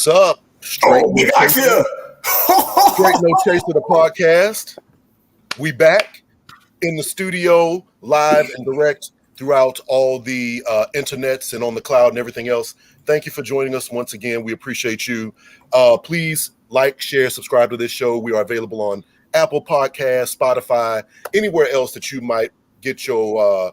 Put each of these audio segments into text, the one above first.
What's up? Straight No Chaser to the podcast. We back in the studio, live and direct throughout all the internets and on the cloud and everything else. Thank you for joining us once again. We appreciate you. Please like, share, subscribe to this show. We are available on Apple Podcasts, Spotify, anywhere else that you might get your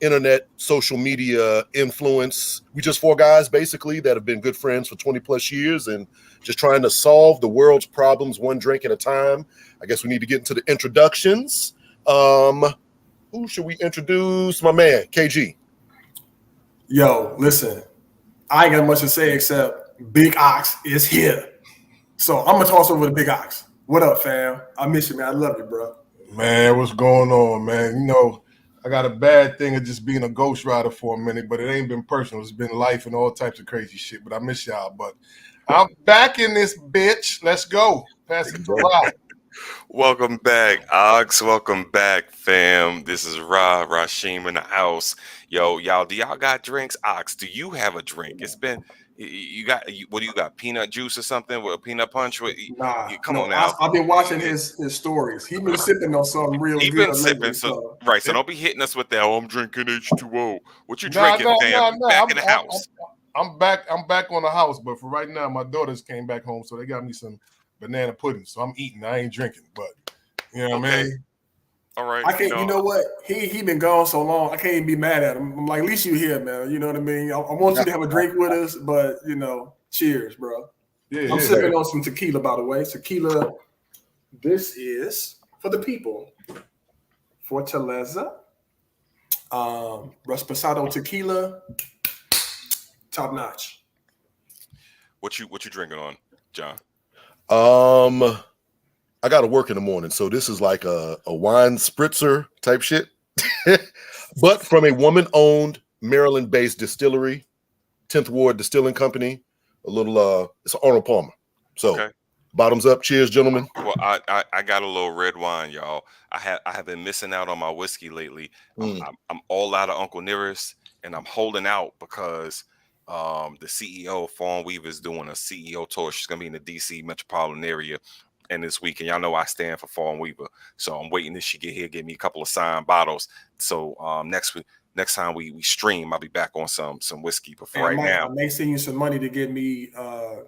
internet, social media influence. We just four guys basically that have been good friends for 20 plus years and just trying to solve the world's problems one drink at a time. I guess we need to get into the introductions. Who should we introduce? My man, KG. Yo, listen, I ain't got much to say except Big Ox is here. So I'm gonna toss over to Big Ox. What up, fam? I miss you, man. I love you, bro. Man, what's going on, man? You know, I got a bad thing of just being a ghost rider for a minute, but it ain't been personal. It's been life and all types of crazy shit. But I miss y'all. But I'm back in this bitch. Let's go. Pass it to Rob. Welcome back, Ox. Welcome back, fam. This is Rasheem in the house. Yo, y'all, do y'all got drinks? Ox, do you have a drink? It's been what do you got? Peanut juice or something? With a peanut punch? Come on now. I've been watching his stories. He's been sipping on something real good. Been sipping, so don't be hitting us with that. Oh, I'm drinking H2O. What you drinking, fam? Back in the house. I'm back on the house, but for right now, my daughters came back home, so they got me some banana pudding. So I'm eating. I ain't drinking, but you know what I mean? All right. I can't. You know what? He been gone so long. I can't even be mad at him. I'm like, at least you here, man. You know what I mean? I want you to have a drink with us, but you know, cheers, bro. Yeah, I'm sipping on some tequila, by the way. Tequila. This is for the people. Fortaleza. Reposado tequila. Top notch. What you drinking on, John? I got to work in the morning, so this is like a wine spritzer type shit, but from a woman-owned Maryland-based distillery, 10th Ward Distilling Company. A little, it's Arnold Palmer. So, Bottoms up, cheers, gentlemen. Well, I got a little red wine, y'all. I have been missing out on my whiskey lately. I'm all out of Uncle Nearest, and I'm holding out because the CEO of Fawn Weaver is doing a CEO tour. She's gonna be in the DC metropolitan area. And this week, and y'all know I stand for Fawn Weaver, so I'm waiting till she get here, give me a couple of signed bottles. So next time we stream, I'll be back on some whiskey. But for now, I may send you some money to get me a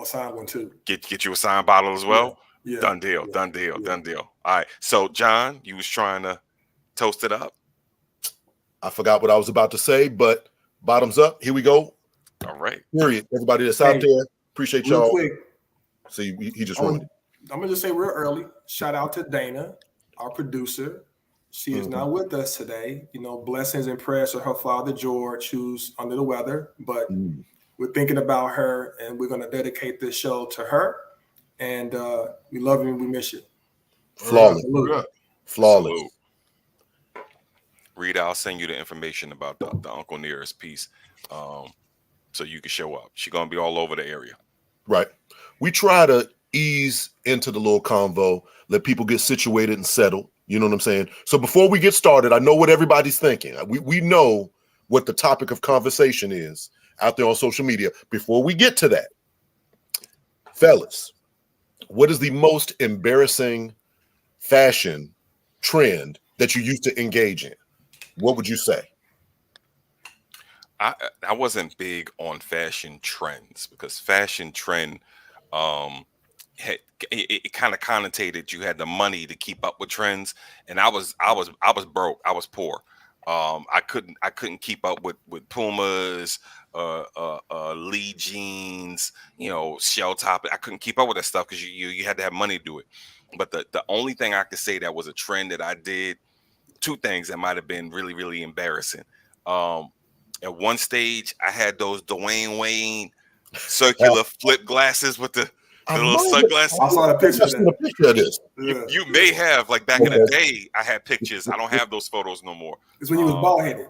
signed one too. Get you a signed bottle as well. Yeah. Done deal. All right. So John, you was trying to toast it up. I forgot what I was about to say, but bottoms up. Here we go. All right. Period. Everybody that's out there, appreciate y'all. Quick. See, he just ruined it. I'm gonna just say real early, shout out to Dana, our producer. She is not with us today. You know, blessings and prayers for her father, George, who's under the weather. But we're thinking about her, and we're gonna dedicate this show to her. And we love you and we miss you. Flawless. Flawless. Rita, I'll send you the information about the Uncle Nearest piece, so you can show up. She's gonna be all over the area. Right. We try to ease into the little convo, let people get situated and settled. You know what I'm saying? So before we get started, I know what everybody's thinking. We know what the topic of conversation is out there on social media. Before we get to that, fellas, what is the most embarrassing fashion trend that you used to engage in? What would you say? I wasn't big on fashion trends because fashion trend it kind of connotated you had the money to keep up with trends, and I was broke. I was poor. I couldn't keep up with Pumas, Lee jeans, you know, shell top. I couldn't keep up with that stuff because you had to have money to do it. But the only thing I could say that was a trend that I did, two things that might have been really, really embarrassing. At one stage, I had those Dwayne Wayne circular flip glasses with the little sunglasses. I saw the picture of this. You may have, like back in the day, I had pictures. I don't have those photos no more. It's when you was bald headed.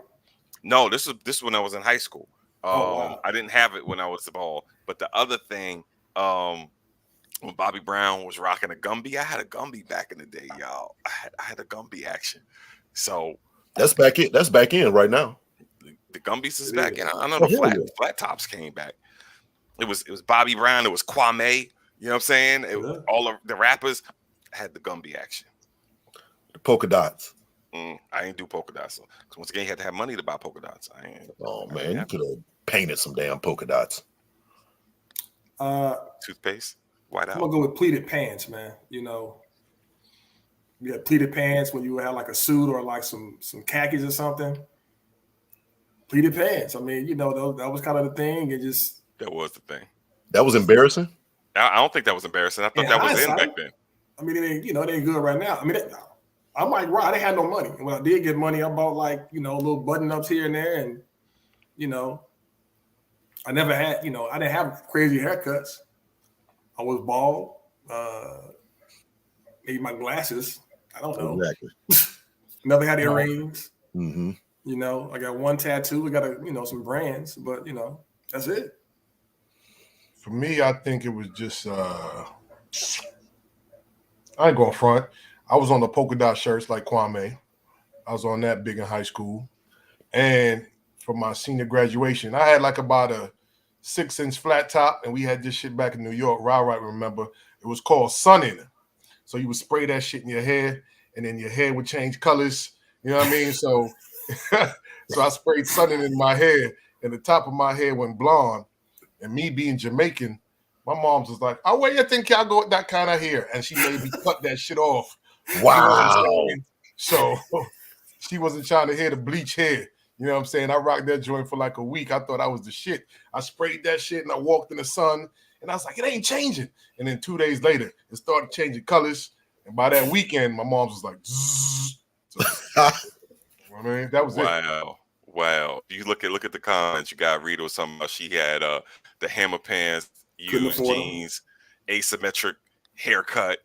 No, this is when I was in high school. Wow. I didn't have it when I was bald. But the other thing, when Bobby Brown was rocking a Gumby, I had a Gumby back in the day, y'all. I had a Gumby action. So that's back in. That's back in right now. The Gumbies is back in. I know the flat tops came back. It was Bobby Brown. It was Kwame. You know what I'm saying? All of the rappers had the Gumby action. The polka dots. I ain't do polka dots. So, once again, you had to have money to buy polka dots. Oh man, you could have painted some damn polka dots. Toothpaste, white out. I'm gonna go with pleated pants, man. You know, you got pleated pants when you have like a suit or like some khakis or something. Pleated pants. I mean, you know, that was kind of the thing. That was the thing. That was embarrassing. I don't think that was embarrassing. I thought that was in back then. I mean, it ain't good right now. I mean, I'm like, right, I didn't have no money. When I did get money, I bought like, you know, little button ups here and there. And, you know, I never had, you know, I didn't have crazy haircuts. I was bald. Maybe my glasses. I don't know. Exactly. Never had earrings. Mm-hmm. You know, I got one tattoo. We got some brands, but you know, that's it. For me, I think it was just I ain't going front. I was on the polka dot shirts like Kwame. I was on that big in high school. And for my senior graduation, I had like about a 6-inch flat top, and we had this shit back in New York. Right, remember? It was called sunning. So you would spray that shit in your hair, and then your hair would change colors. You know what I mean? So so I sprayed sunning in my hair, and the top of my hair went blonde. And me being Jamaican, my mom's was like, "Oh, where you think y'all go with that kind of hair?" And she made me cut that shit off. Wow. So she wasn't trying to hear the bleach hair. You know what I'm saying? I rocked that joint for like a week. I thought I was the shit. I sprayed that shit and I walked in the sun and I was like, it ain't changing. And then 2 days later, it started changing colors. And by that weekend, my mom's was like, zzz. So, I mean, that was it. Wow. You look at the comments. You got Rita was something about she had the hammer pants, used jeans, asymmetric haircut.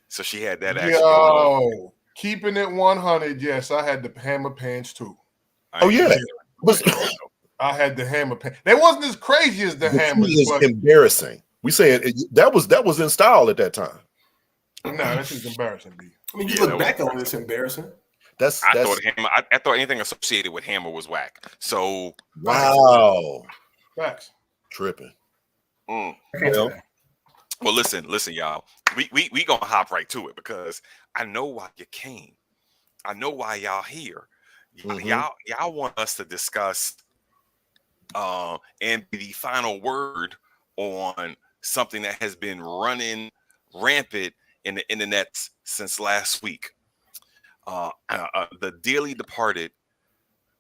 So she had that action going on. Keeping it 100, yes, I had the hammer pants too. Oh yeah. I had the hammer pants. They wasn't as crazy as the hammers. It's embarrassing. We saying that was in style at that time. No, that shit's embarrassing, B. I mean, you look back on it, it's embarrassing. I thought anything associated with hammer was whack. So wow, facts, tripping. Well, listen, y'all. We gonna hop right to it because I know why you came. I know why y'all here. Mm-hmm. Y'all want us to discuss and be the final word on something that has been running rampant in the internet since last week. The dearly departed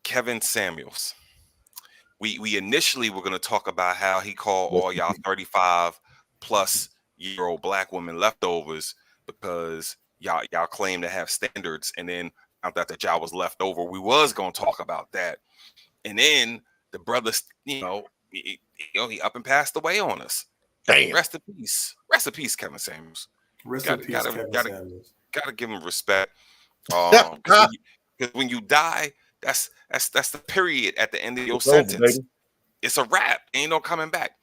Kevin Samuels. We initially were going to talk about how he called all y'all 35-plus-year-old black women leftovers because y'all claim to have standards, and then I thought that y'all was left over. We was going to talk about that, and then the brother, he up and passed away on us. Damn. Rest in peace, Kevin Samuels. Samuels. Gotta give him respect. Because when you die, that's the period at the end of your sentence. It's a wrap. Ain't no coming back.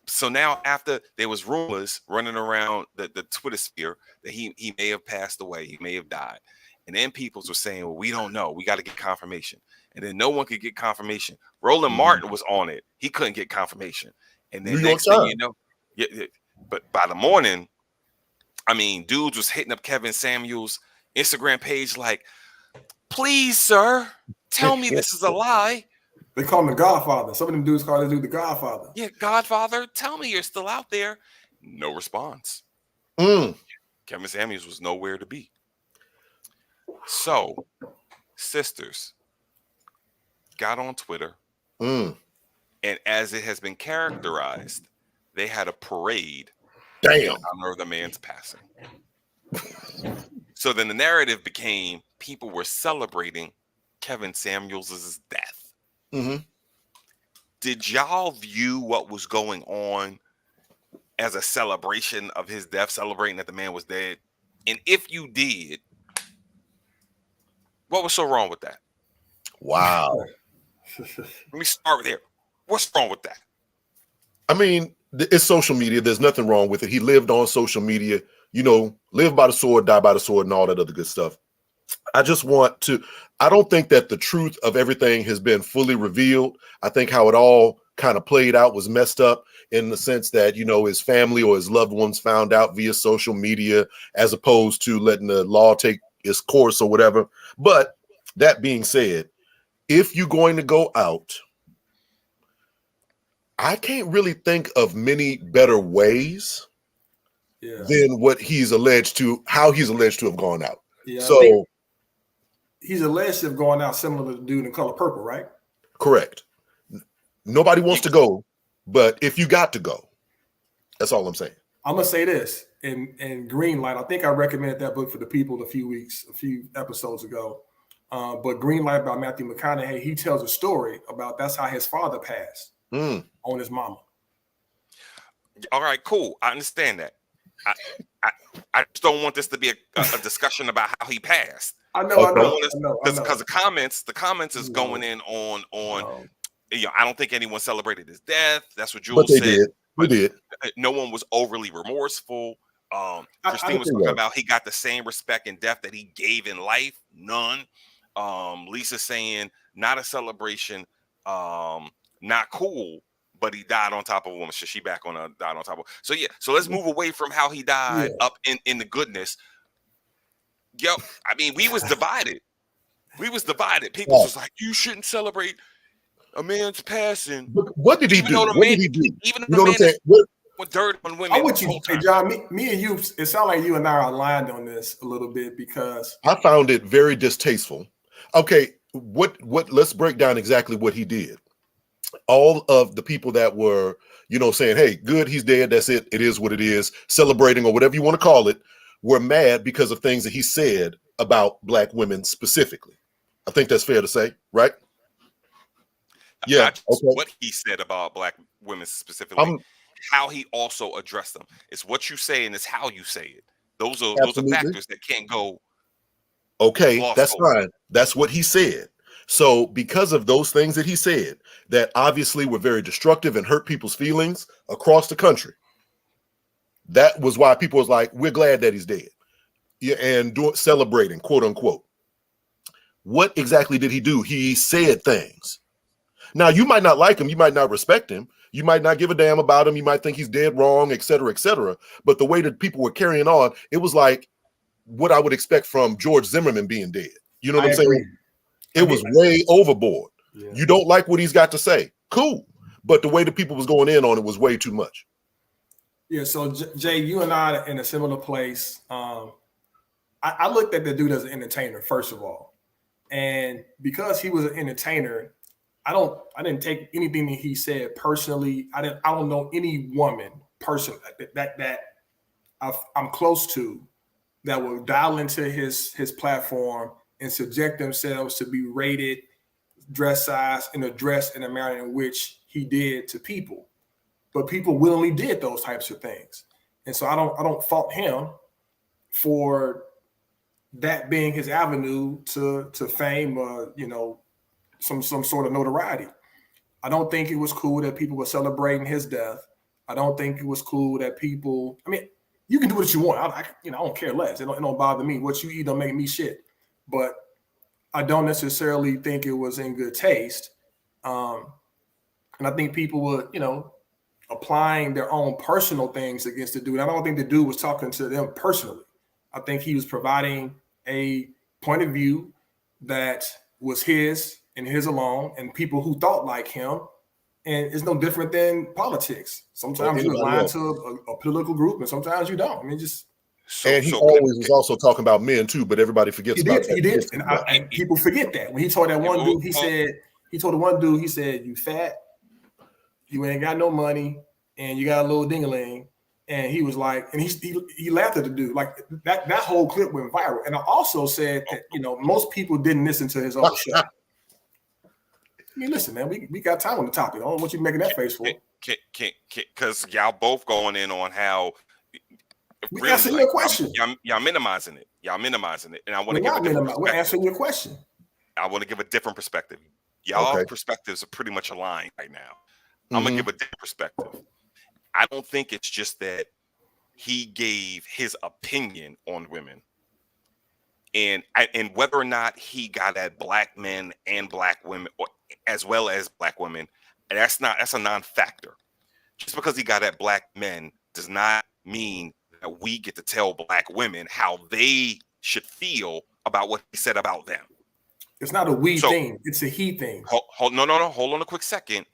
So now, after there was rumors running around the Twitter sphere that he may have passed away, he may have died, and then people were saying, "Well, we don't know. We got to get confirmation." And then no one could get confirmation. Roland Martin was on it. He couldn't get confirmation. And then next thing you know, but by the morning, I mean, dudes was hitting up Kevin Samuels' Instagram page like, "Please, sir, tell me this is a lie." They call him the Godfather. Some of them dudes call this dude the Godfather. Yeah, Godfather, tell me you're still out there. No response. Kevin Samuels was nowhere to be. So, sisters got on Twitter, and as it has been characterized, they had a parade in honor of the man's passing. So then the narrative became people were celebrating Kevin Samuels' death. Mm-hmm. Did y'all view what was going on as a celebration of his death, celebrating that the man was dead? And if you did, what was so wrong with that? Wow. Let me start there. What's wrong with that? I mean, it's social media. There's nothing wrong with it. He lived on social media, live by the sword, die by the sword, and all that other good stuff. I just want to, I don't think that the truth of everything has been fully revealed. I think how it all kind of played out was messed up in the sense that, you know, his family or his loved ones found out via social media as opposed to letting the law take its course or whatever. But that being said, if you're going to go out, I can't really think of many better ways than what he's alleged to, how he's alleged to have gone out. Yeah, So he's alleged to have gone out similar to the dude in Color Purple, right? correct. Nobody wants to go, but if you got to go, that's all I'm saying. I'm gonna say this in Green Light. I think I recommended that book for the people a few episodes ago. But Green Light by Matthew McConaughey, he tells a story about that's how his father passed on his mama. All right, cool. I understand that. I just don't want this to be a discussion about how he passed. I know. Because the comments is going in on. You know, I don't think anyone celebrated his death. That's what Jules said. We did. No one was overly remorseful. Christine was talking about he got the same respect in death that he gave in life. None. Lisa saying not a celebration, not cool, but he died on top of a woman. So she died on top of. So yeah. So let's move away from how he died up in the goodness. Yo, I mean, we was divided. People was like, you shouldn't celebrate a man's passing. What did he do? What did he do? Even you know what I'm saying? With dirt on women. I want you, hey John. Me and you. It sounds like you and I are aligned on this a little bit because I found it very distasteful. Okay, what? Let's break down exactly what he did. All of the people that were, you know, saying, "Hey, good, he's dead. That's it. It is what it is." Celebrating or whatever you want to call it, were mad because of things that he said about Black women specifically. I think that's fair to say, right? Yeah. Not just what he said about Black women specifically, how he also addressed them. It's what you say and it's how you say it. Those are factors that can't go. Okay, that's fine. That's what he said. So because of those things that he said that obviously were very destructive and hurt people's feelings across the country, that was why people was like, we're glad that he's dead. Yeah, and celebrating, quote unquote. What exactly did he do? He said things. Now, you might not like him. You might not respect him. You might not give a damn about him. You might think he's dead wrong, et cetera, et cetera. But the way that people were carrying on, it was like what I would expect from George Zimmerman being dead. You know what I'm saying? It was way overboard. Yeah. You don't like what he's got to say. Cool. But the way the people was going in on it was way too much. Yeah, so Jay, you and I are in a similar place. I looked at the dude as an entertainer, first of all. And because he was an entertainer, I didn't take anything that he said personally. I don't know any woman personally that I'm close to that will dial into his platform and subject themselves to be rated, dress size, and addressed in a manner in which he did to people. But people willingly did those types of things. And so I don't fault him for that being his avenue to fame, some sort of notoriety. I don't think it was cool that people were celebrating his death. I don't think it was cool that people. I mean, you can do what you want. I don't care less. It don't bother me. What you eat don't make me shit. But I don't necessarily think it was in good taste. And I think people were, applying their own personal things against the dude. I don't think the dude was talking to them personally. I think he was providing a point of view that was his and his alone, and people who thought like him. And it's no different than politics. Sometimes you align to a political group, and sometimes you don't. I mean, just. And he always was also talking about men too, but everybody forgets about that. He did, and people forget that. When he told that one dude, he told the one dude, he said, "You fat, you ain't got no money, and you got a little ding-a-ling." And he was like, and he laughed at the dude. Like that whole clip went viral. And I also said that, most people didn't listen to his own show. I mean, listen, man, we got time on the topic. I don't know what you making that face for. Because y'all both going in on how we answering your question. Y'all minimizing it. And I want to give a different perspective. We're answering your question. I want to give a different perspective. Y'all perspectives are pretty much aligned right now. I'm gonna give a different perspective. I don't think it's just that he gave his opinion on women. And whether or not he got at black men and black women, or as well as black women, that's a non-factor. Just because he got at black men does not mean that we get to tell black women how they should feel about what he said about them. It's not a we thing; it's a he thing. No. Hold on a quick second.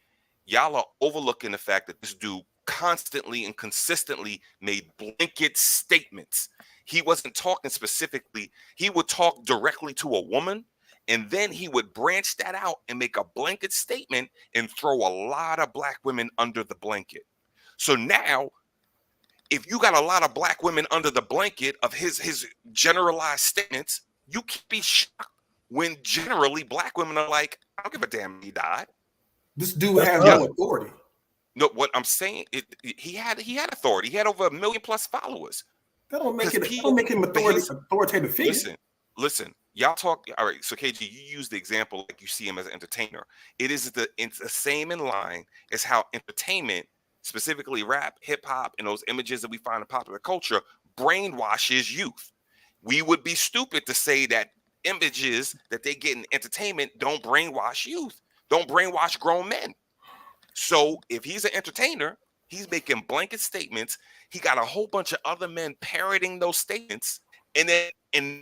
Y'all are overlooking the fact that this dude constantly and consistently made blanket statements. He wasn't talking specifically. He would talk directly to a woman, and then he would branch that out and make a blanket statement and throw a lot of black women under the blanket. So now, if you got a lot of black women under the blanket of his generalized statements, you can't be shocked when generally black women are like, I don't give a damn he died. This dude has no authority. No, what I'm saying, he had authority. He had over 1 million plus followers. That don't make him authoritative figure. Listen. Y'all talk. All right. So KG, you use the example like you see him as an entertainer. It's the same in line as how entertainment, specifically rap, hip hop, and those images that we find in popular culture, brainwashes youth. We would be stupid to say that images that they get in entertainment don't brainwash youth, don't brainwash grown men. So if he's an entertainer, he's making blanket statements. He got a whole bunch of other men parroting those statements, and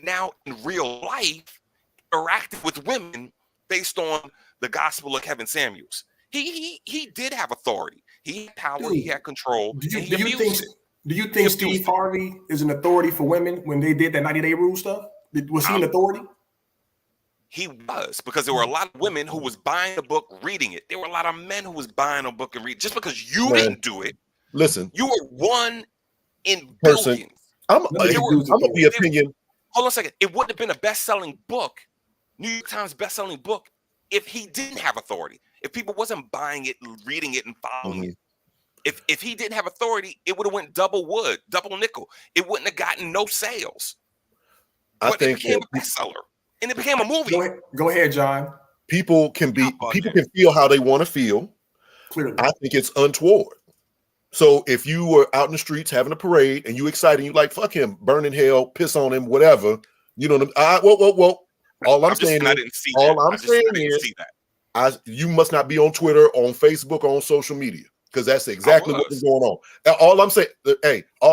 now in real life, interacting with women based on the gospel of Kevin Samuels. He did have authority. He had power. Dude, he had control. Do you think Steve Harvey is an authority for women when they did that 90-day rule stuff? Was he an authority? He was, because there were a lot of women who was buying the book, reading it. There were a lot of men who was buying a book and reading. Just because you didn't do it, listen, you were one in billions. I'm of the opinion. Hold on a second. It wouldn't have been a best-selling book, New York Times best-selling book, if he didn't have authority. If people wasn't buying it, reading it, and following it. If he didn't have authority, it would have went double nickel. It wouldn't have gotten no sales. But it became a bestseller. And it became a movie. Go ahead, John. People can feel how they want to feel. Clearly. I think it's untoward. So if you were out in the streets having a parade and you excited, you like, fuck him, burn in hell, piss on him, whatever. You know what I mean? Whoa. All I'm saying is, you must not be on Twitter, on Facebook, or on social media, because that's exactly what is going on. All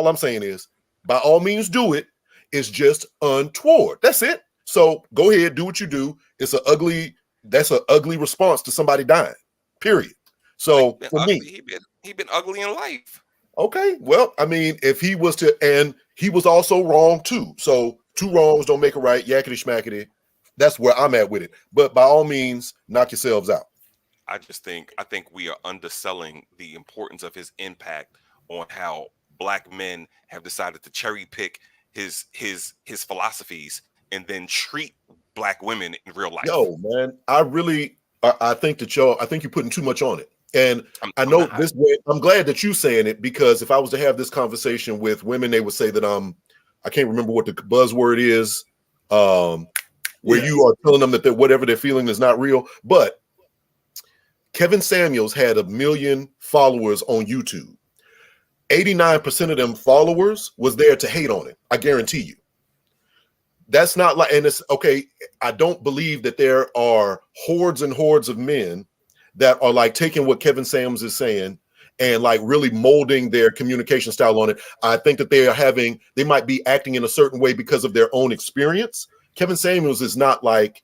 I'm saying is, by all means, do it. It's just untoward. That's it. So go ahead, do what you do. That's an ugly response to somebody dying. Period. So for me, he been ugly in life. Okay, well, I mean, if he was to, and he was also wrong too. So 2 wrongs don't make a right. Yakety schmackety. That's where I'm at with it. But by all means, knock yourselves out. I think we are underselling the importance of his impact on how black men have decided to cherry pick his philosophies and then treat black women in real life. Yo, man, I think you're putting too much on it. And I know this way. I'm glad that you're saying it, because if I was to have this conversation with women, they would say that I can't remember what the buzzword is, where you are telling them that whatever they're feeling is not real. But Kevin Samuels had 1 million followers on YouTube. 89% of them followers was there to hate on it. I guarantee you. That's not like, and it's okay. I don't believe that there are hordes and hordes of men that are like taking what Kevin Samuels is saying and like really molding their communication style on it. I think that they might be acting in a certain way because of their own experience. Kevin Samuels is not like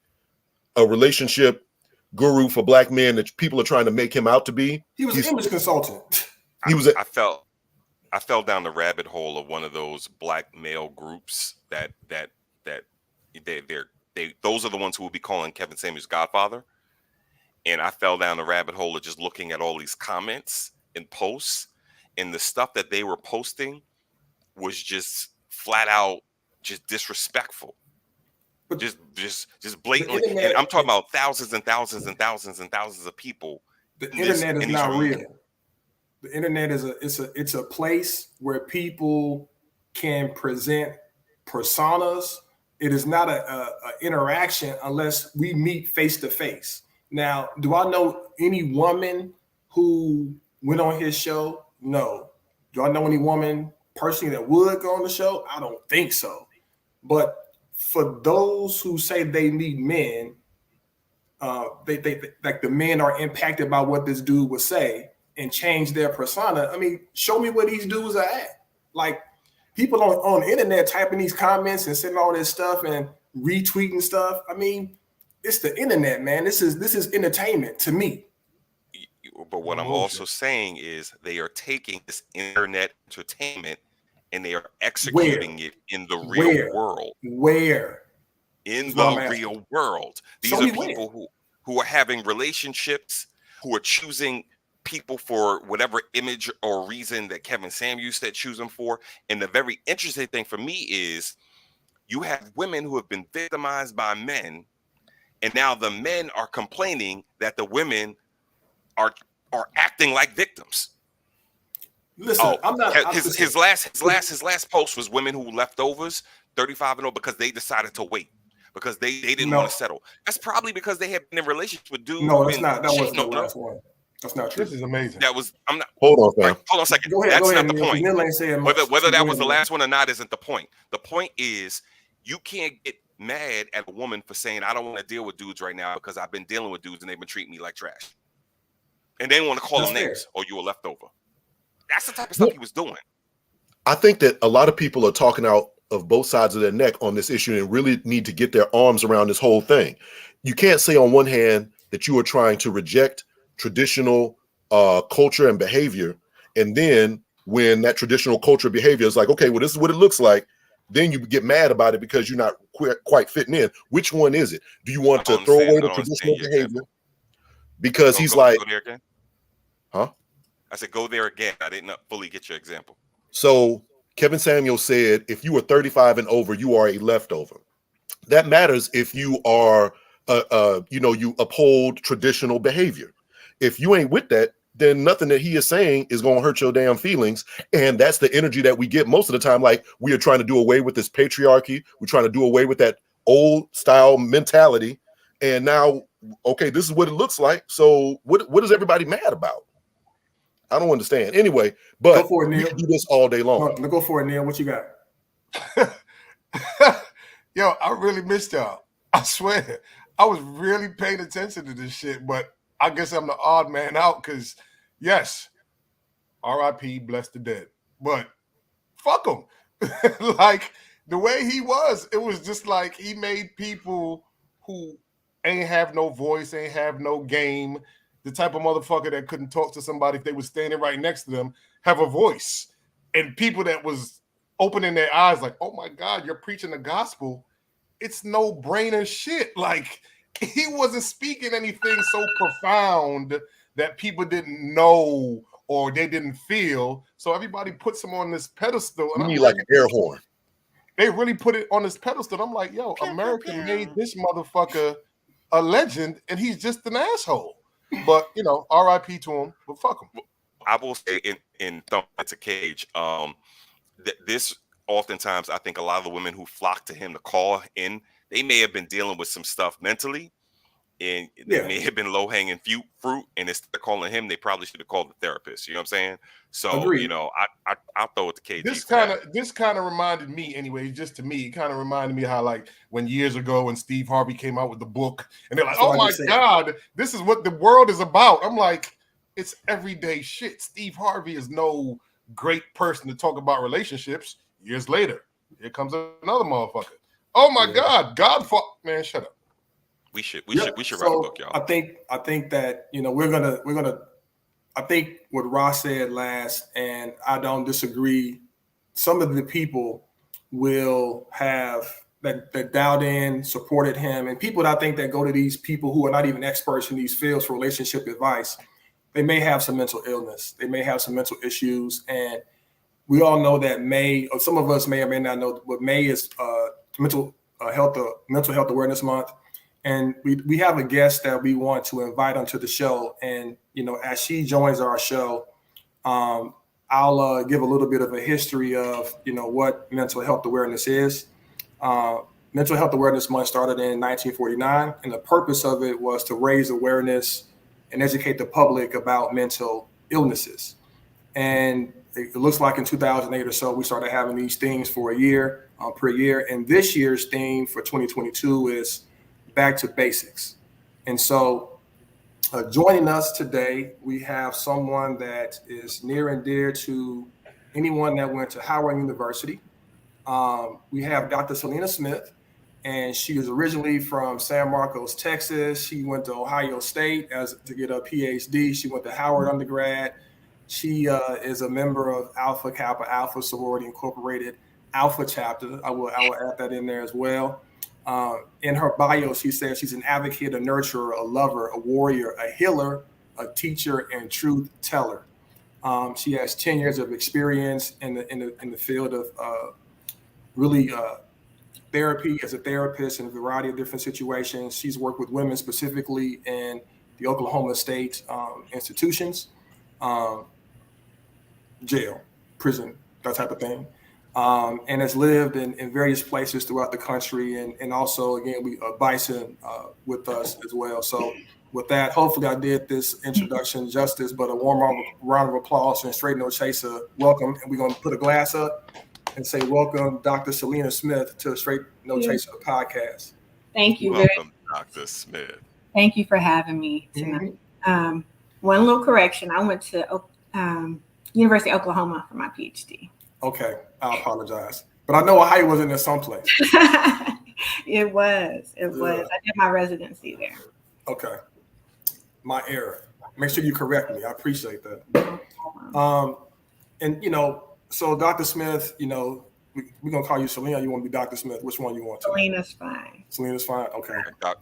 a relationship guru for black men that people are trying to make him out to be. He was an image consultant. I fell down the rabbit hole of one of those black male groups that those are the ones who will be calling Kevin Samuels Godfather. And I fell down the rabbit hole of just looking at all these comments and posts, and the stuff that they were posting was just flat out just disrespectful. But just blatantly. And I'm talking about thousands and thousands and thousands and thousands of people. The internet is not real. The internet is a place where people can present personas. It is not a interaction unless we meet face to face. Now, do I know any woman who went on his show? No. Do I know any woman personally that would go on the show? I don't think so. But for those who say they need men, they like the men are impacted by what this dude would say and change their persona. I mean, show me where these dudes are at. Like people on the internet typing these comments and sending all this stuff and retweeting stuff. I mean, it's the internet, man. This is entertainment to me. But what I'm also saying is they are taking this internet entertainment and they are executing it in the real world. Where? In the real world. These are people who are having relationships, who are choosing people for whatever image or reason that Kevin Samuels said choose them for. And the very interesting thing for me is you have women who have been victimized by men, and now the men are complaining that the women are acting like victims. Listen, I'm not. His last post was women who leftovers 35 and over because they decided to wait because they didn't want to settle. That's probably because they had been in relationships with dudes. No, that's not. That wasn't the last one. That's not true. This is amazing. That was. I'm not. Hold on, fam. Hold on a second. That's not the point. Whether that was the last one or not isn't the point. The point is you can't get mad at a woman for saying I don't want to deal with dudes right now because I've been dealing with dudes and they've been treating me like trash. And they want to call them names or you a leftover. That's the type of stuff he was doing. I think that a lot of people are talking out of both sides of their neck on this issue and really need to get their arms around this whole thing. You can't say on one hand that you are trying to reject traditional culture and behavior, and then when that traditional culture behavior is like, okay, well, this is what it looks like, then you get mad about it because you're not quite fitting in. Which one is it? Do you want to throw away the traditional behavior? Because he's like, go there again? Huh? I said, go there again. I didn't fully get your example. So Kevin Samuels said, if you are 35 and over, you are a leftover. That matters if you are, you uphold traditional behavior. If you ain't with that, then nothing that he is saying is going to hurt your damn feelings. And that's the energy that we get most of the time. Like we are trying to do away with this patriarchy. We're trying to do away with that old style mentality. And now, okay, this is what it looks like. So what is everybody mad about? I don't understand. Anyway, but go for it, Neil. We can do this all day long. Go for it, Neil. What you got? Yo, I really missed y'all. I swear. I was really paying attention to this shit, but I guess I'm the odd man out because, yes, R.I.P. bless the dead. But fuck him. Like, the way he was, it was just like he made people who ain't have no voice, ain't have no game, the type of motherfucker that couldn't talk to somebody if they were standing right next to them, have a voice. And people that was opening their eyes like, oh my God, you're preaching the gospel. It's no-brainer shit. Like, he wasn't speaking anything so profound that people didn't know or they didn't feel. So everybody puts him on this pedestal. And you need like an air horn. They really put it on this pedestal. I'm like, yo, America made this motherfucker a legend, and he's just an asshole. But, R.I.P. to him, but fuck him. I will say in It's a Cage, this oftentimes, I think a lot of the women who flock to him to call in, they may have been dealing with some stuff mentally, and they may have been low-hanging fruit, and instead of calling him, they probably should have called the therapist. You know what I'm saying? So, agreed. I'll throw it to KG. This kind of reminded me, anyway, just to me, it kind of reminded me how, like, when years ago when Steve Harvey came out with the book, and they're like, oh my God, this is what the world is about. I'm like, it's everyday shit. Steve Harvey is no great person to talk about relationships. Years later, here comes another motherfucker. Oh my God, man, shut up. We should write a book, y'all. I think that we're gonna. I think what Ross said last, and I don't disagree. Some of the people will have that dialed in, supported him, and people that I think that go to these people who are not even experts in these fields for relationship advice. They may have some mental illness. They may have some mental issues, and we all know that May, or some of us may or may not know, but May is mental health awareness month. And we have a guest that we want to invite onto the show. And, as she joins our show, I'll give a little bit of a history of, what mental health awareness is. Mental Health Awareness Month started in 1949. And the purpose of it was to raise awareness and educate the public about mental illnesses. And it looks like in 2008 or so, we started having these themes for a year per year. And this year's theme for 2022 is back to basics. And so joining us today, we have someone that is near and dear to anyone that went to Howard University. We have Dr. Str8 Smith, and she is originally from San Marcos, Texas. She went to Ohio State to get a PhD. She went to Howard undergrad. She is a member of Alpha Kappa Alpha Sorority Incorporated Alpha chapter. I will add that in there as well. In her bio, she says she's an advocate, a nurturer, a lover, a warrior, a healer, a teacher, and truth teller. She has 10 years of experience in the field of really therapy as a therapist in a variety of different situations. She's worked with women specifically in the Oklahoma State institutions, jail, prison, that type of thing. And has lived in various places throughout the country. And also, again, we Bison with us as well. So with that, hopefully I did this introduction justice, but a warm round of applause and Str8 No Chaser. Welcome. And we're going to put a glass up and say, welcome, Dr. Str8 Smith, to Str8 No Chaser podcast. Thank you. Welcome, Dr. Smith. Thank you for having me tonight. Mm-hmm. One little correction. I went to University of Oklahoma for my PhD. Okay, I apologize. But I know Ohio was in there someplace. It was. I did my residency there. Okay. My error. Make sure you correct me. I appreciate that. And, so Dr. Smith, we're going to call you Selena. You want to be Dr. Smith? Which one you want to? Selena's fine. Selena's fine? Okay.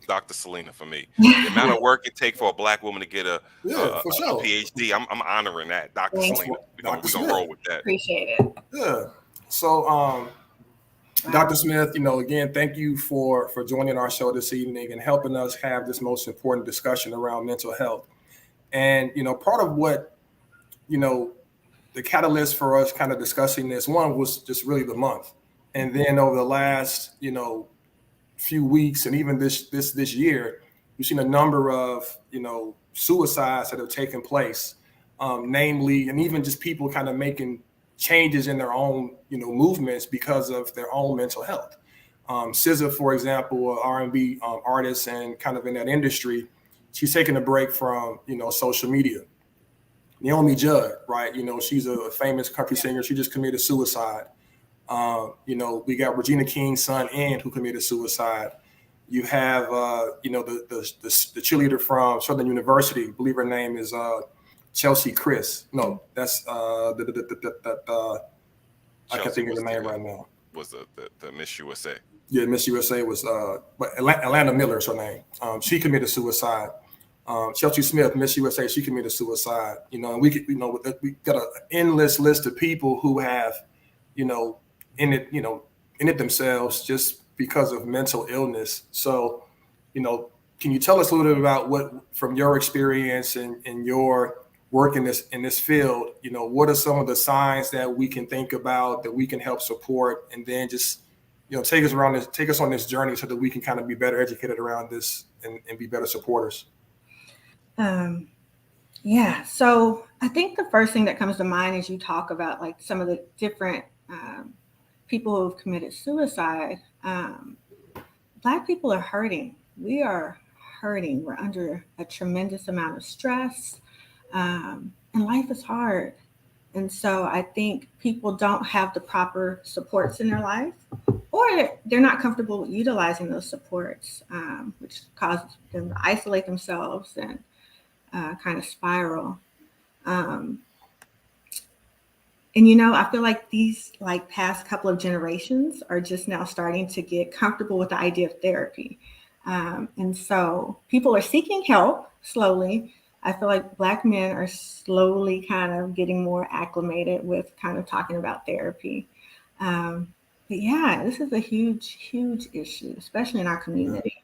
Dr. Selena for me. The amount of work it takes for a Black woman to get a sure. PhD, I'm honoring that. Dr. Selena. We're going to roll with that. Appreciate it. Yeah. So, Dr. Smith, again, thank you for joining our show this evening and helping us have this most important discussion around mental health. And, part of what, the catalyst for us kind of discussing this, one was just really the month. And then over the last, few weeks and even this year, we've seen a number of, suicides that have taken place, namely, and even just people kind of making changes in their own, movements because of their own mental health. SZA, for example, an R&B artist and kind of in that industry, she's taking a break from, social media. Naomi Judd, right? She's a famous country singer. She just committed suicide. We got Regina King's son, who committed suicide. You have, the cheerleader from Southern University. I believe her name is Chelsea Chris. No, that's I can't think of the name right now. Was the Miss USA? Yeah, Miss USA was, but Atlanta Miller is her name. She committed suicide. Chelsea Smith, Miss USA, she committed suicide. And we got an endless list of people who have, in it themselves just because of mental illness. So, can you tell us a little bit about what, from your experience and your work in this field, what are some of the signs that we can think about that we can help support, and then just, take us on this journey so that we can kind of be better educated around this and be better supporters. So I think the first thing that comes to mind is you talk about like some of the different people who have committed suicide. Black people are hurting. We are hurting. We're under a tremendous amount of stress, and life is hard. And so I think people don't have the proper supports in their life, or they're not comfortable with utilizing those supports, which causes them to isolate themselves and kind of spiral. And, I feel like these past couple of generations are just now starting to get comfortable with the idea of therapy. And so people are seeking help slowly. I feel like Black men are slowly kind of getting more acclimated with kind of talking about therapy. But yeah, this is a huge, huge issue, especially in our community.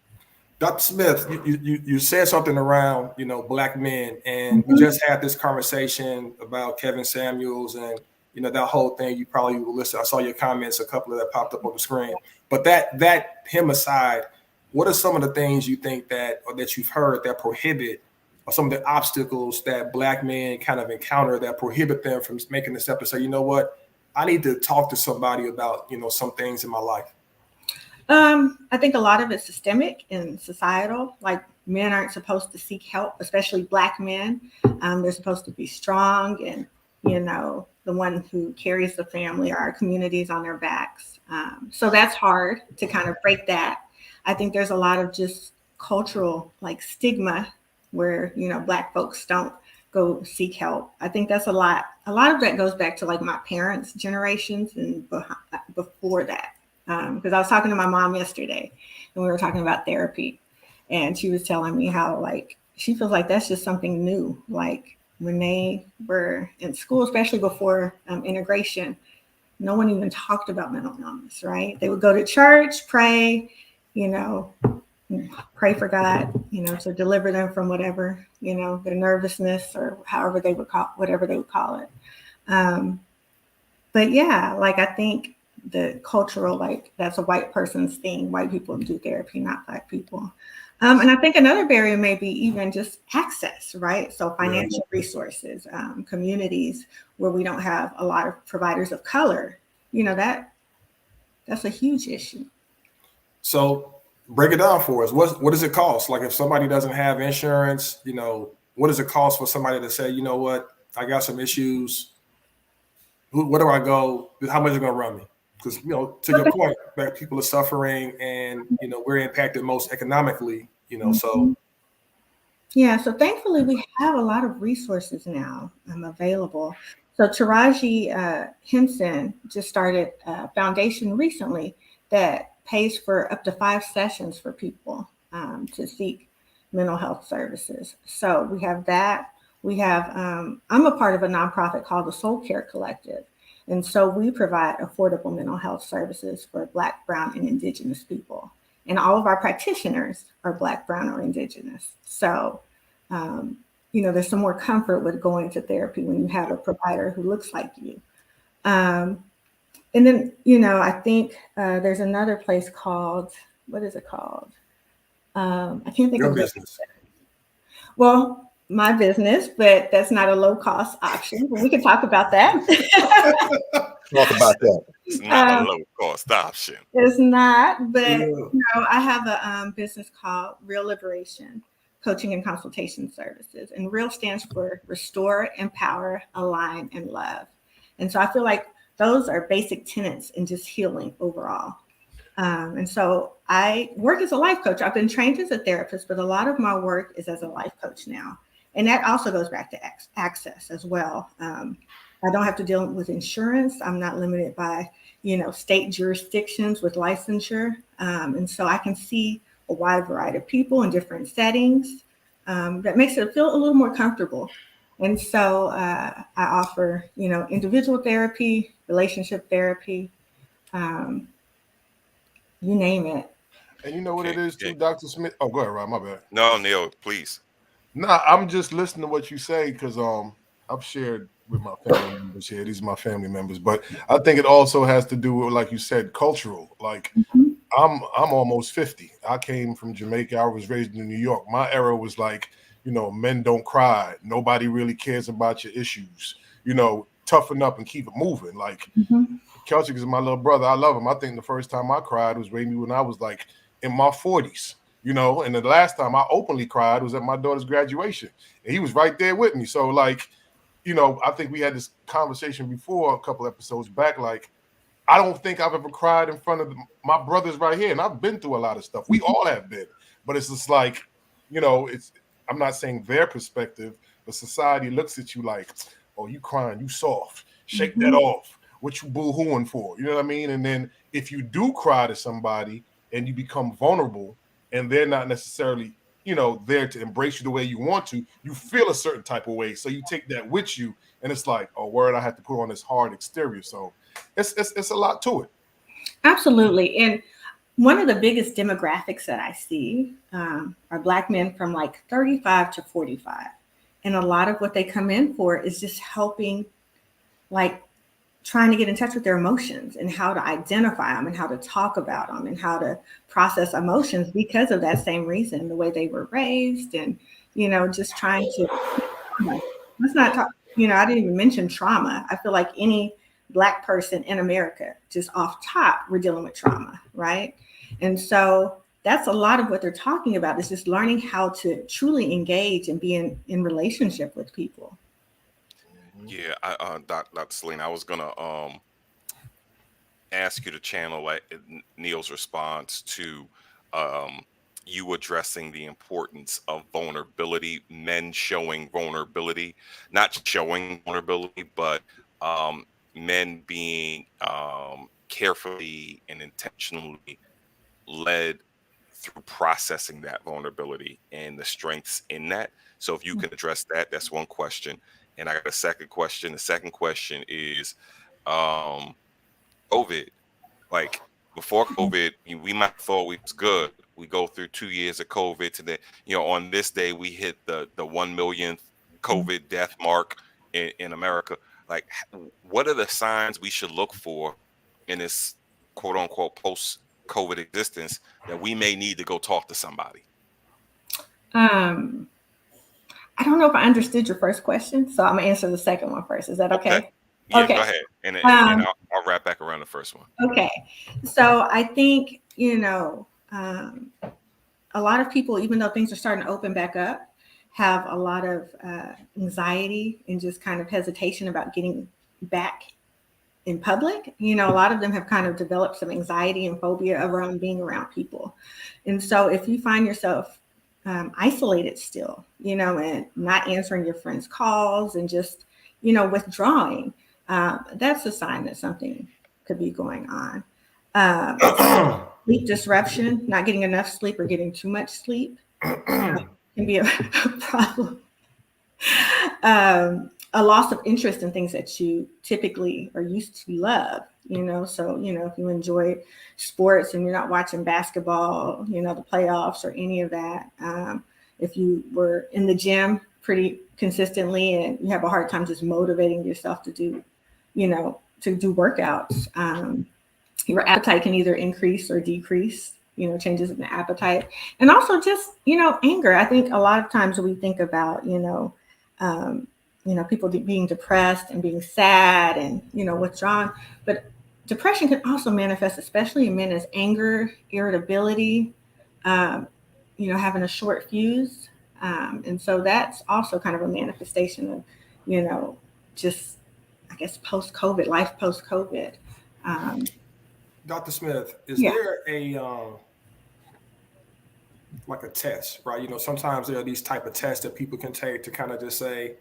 Dr. Smith, you said something around, Black men, and we just had this conversation about Kevin Samuels and, that whole thing. You probably will listen. I saw your comments, a couple of that popped up on the screen. But that him aside, what are some of the things you think that you've heard that prohibit or some of the obstacles that Black men kind of encounter that prohibit them from making the step to say, you know what, I need to talk to somebody about, you know, some things in my life? I think a lot of it's systemic and societal. Like, men aren't supposed to seek help, especially Black men. They're supposed to be strong and, you know, the one who carries the family or our communities on their backs. So that's hard to kind of break that. I think there's a lot of just cultural like stigma where, you know, Black folks don't go seek help. I think that's a lot. A lot of that goes back to like my parents' generations and before that. Because I was talking to my mom yesterday and we were talking about therapy, and she was telling me how like she feels like that's just something new. Like when they were in school, especially before integration, no one even talked about mental illness, right? They would go to church, pray, you know, pray for God, you know, to deliver them from whatever, you know, their nervousness or however they would call, whatever they would call it. But yeah, like I think the cultural, like that's a white person's thing. White people do therapy, not Black people. And I think another barrier may be even just access, right? So financial resources, communities where we don't have a lot of providers of color, you know, that's a huge issue. So break it down for us. What does it cost? Like if somebody doesn't have insurance, you know, what does it cost for somebody to say, you know what, I got some issues. Where do I go? How much is it going to run me? Because, you know, to your point, that people are suffering and, you know, we're impacted most economically, you know, so. Yeah, so thankfully we have a lot of resources now available. So Taraji Henson just started a foundation recently that pays for up to 5 sessions for people to seek mental health services. So we have that. We have, I'm a part of a nonprofit called the Soul Care Collective. And so we provide affordable mental health services for Black, Brown, and Indigenous people. And all of our practitioners are Black, Brown, or Indigenous. So, you know, there's some more comfort with going to therapy when you have a provider who looks like you. And then, you know, I think there's another place called, what is it called? I can't think Your of business. Well, my business, but that's not a low cost option. We can talk about that. Talk about that. It's not a low cost option. It's not, but you know, I have a business called Real Liberation Coaching and Consultation Services, and Real stands for Restore, Empower, Align, and Love. And so I feel like those are basic tenets in just healing overall. And so I work as a life coach. I've been trained as a therapist, but a lot of my work is as a life coach now. And that also goes back to access as well. I don't have to deal with insurance. I'm not limited by, you know, state jurisdictions with licensure. And so I can see a wide variety of people in different settings. That makes it feel a little more comfortable. And so I offer, you know, individual therapy, relationship therapy, you name it. And you know what it is too, Dr. Smith? Oh, go ahead, Rob. My bad. No, Neil, please. Nah, I'm just listening to what you say because I've shared with my family members here. These are my family members, but I think it also has to do with, like you said, cultural. Like I'm almost 50. I came from Jamaica. I was raised in New York. My era was like, you know, men don't cry. Nobody really cares about your issues. You know, toughen up and keep it moving. Like Kelchick is my little brother. I love him. I think the first time I cried was maybe when I was like in my 40s. You know, and the last time I openly cried was at my daughter's graduation. And he was right there with me. So, like, you know, I think we had this conversation before a couple episodes back. Like, I don't think I've ever cried in front of my brothers right here. And I've been through a lot of stuff. We all have been. But it's just like, you know, I'm not saying their perspective, but society looks at you like, oh, you crying, you soft. Shake that off. What you boo-hooing for? You know what I mean? And then if you do cry to somebody and you become vulnerable, and they're not necessarily, you know, there to embrace you the way you want to, you feel a certain type of way. So you take that with you, and it's like, oh, word, I have to put on this hard exterior. So it's a lot to it. Absolutely. And one of the biggest demographics that I see are Black men from like 35 to 45. And a lot of what they come in for is just helping, like, trying to get in touch with their emotions and how to identify them and how to talk about them and how to process emotions because of that same reason, the way they were raised and, just trying to, let's not talk, I didn't even mention trauma. I feel like any Black person in America, just off top, we're dealing with trauma, right? And so that's a lot of what they're talking about, is just learning how to truly engage and be in relationship with people. Yeah, Dr. Selena, I was gonna ask you to channel Neil's response to you addressing the importance of vulnerability, men showing vulnerability, not showing vulnerability, but men being carefully and intentionally led through processing that vulnerability and the strengths in that. So if you can address that, that's one question. And I got a second question. The second question is um COVID. Like before COVID, we might have thought we was good. We go through 2 years of COVID to the, on this day we hit the 1 millionth COVID death mark in America. Like, what are the signs we should look for in this quote unquote post COVID existence that we may need to go talk to somebody? Um, I don't know if I understood your first question, so I'm gonna answer the second one first. Is that okay? Yeah, Okay. go ahead, and I'll wrap back around the first one. Okay, so I think a lot of people, even though things are starting to open back up, have a lot of anxiety and just kind of hesitation about getting back in public. A lot of them have kind of developed some anxiety and phobia around being around people. And so if you find yourself isolated still, and not answering your friends' calls and just, withdrawing, that's a sign that something could be going on. Sleep disruption, not getting enough sleep or getting too much sleep can be a problem. A loss of interest in things that you typically are used to love, so, if you enjoy sports and you're not watching basketball, the playoffs or any of that, if you were in the gym pretty consistently and you have a hard time just motivating yourself to do, to do workouts, your appetite can either increase or decrease, changes in the appetite. And also just, anger. I think a lot of times we think about, people being depressed and being sad and, withdrawn. But depression can also manifest, especially in men, as anger, irritability, having a short fuse. And so that's also kind of a manifestation of, just, I guess, post-COVID, life post-COVID. Dr. Smith, is there like a test, right? Sometimes there are these type of tests that people can take to kind of just say,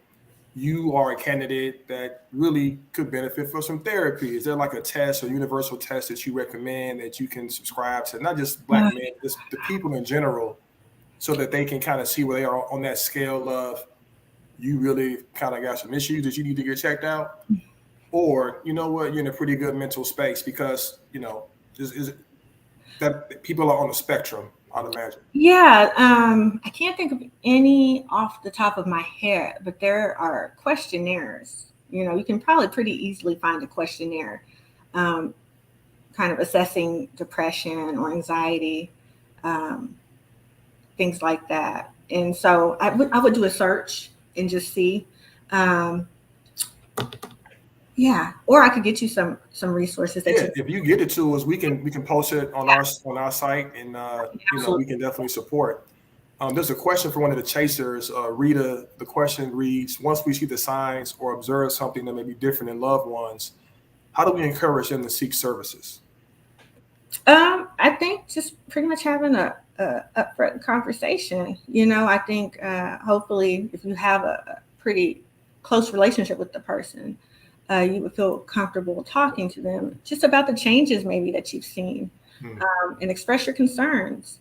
you are a candidate that really could benefit from some therapy. Is there like a test or universal test that you recommend that you can subscribe to, not just Black men, just the people in general, so that they can kind of see where they are on that scale of, you really kind of got some issues that you need to get checked out? Or, you know what, you're in a pretty good mental space because, is that people are on the spectrum, I'd imagine. Yeah, I can't think of any off the top of my head, but there are questionnaires. You can probably pretty easily find a questionnaire kind of assessing depression or anxiety, things like that. And so I would do a search and just see. Yeah, or I could get you some resources that if you get it to us, we can post it on our site, and we can definitely support. There's a question for one of the chasers, Rita. The question reads: once we see the signs or observe something that may be different in loved ones, how do we encourage them to seek services? I think just pretty much having a upfront conversation. I think hopefully if you have a pretty close relationship with the person, you would feel comfortable talking to them just about the changes maybe that you've seen, and express your concerns.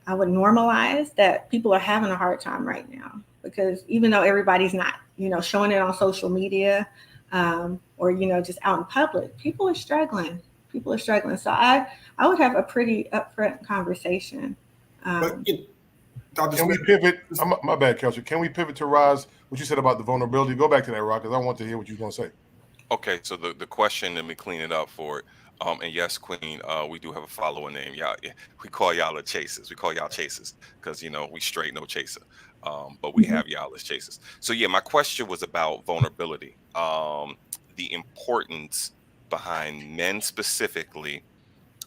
I would normalize that people are having a hard time right now, because even though everybody's not, showing it on social media, or, just out in public, people are struggling. So I would have a pretty upfront conversation. Can we pivot? My bad, Kelsey. Can we pivot to Roz, what you said about the vulnerability? Go back to that, Roz, because I want to hear what you're going to say. Okay, so the question, let me clean it up for it. And yes, Queen, we do have a follower name. Y'all, yeah, we call y'all the chasers. We call y'all chasers because we straight no chaser. But we Mhm. have y'all as chasers. So yeah, my question was about vulnerability. The importance behind men specifically,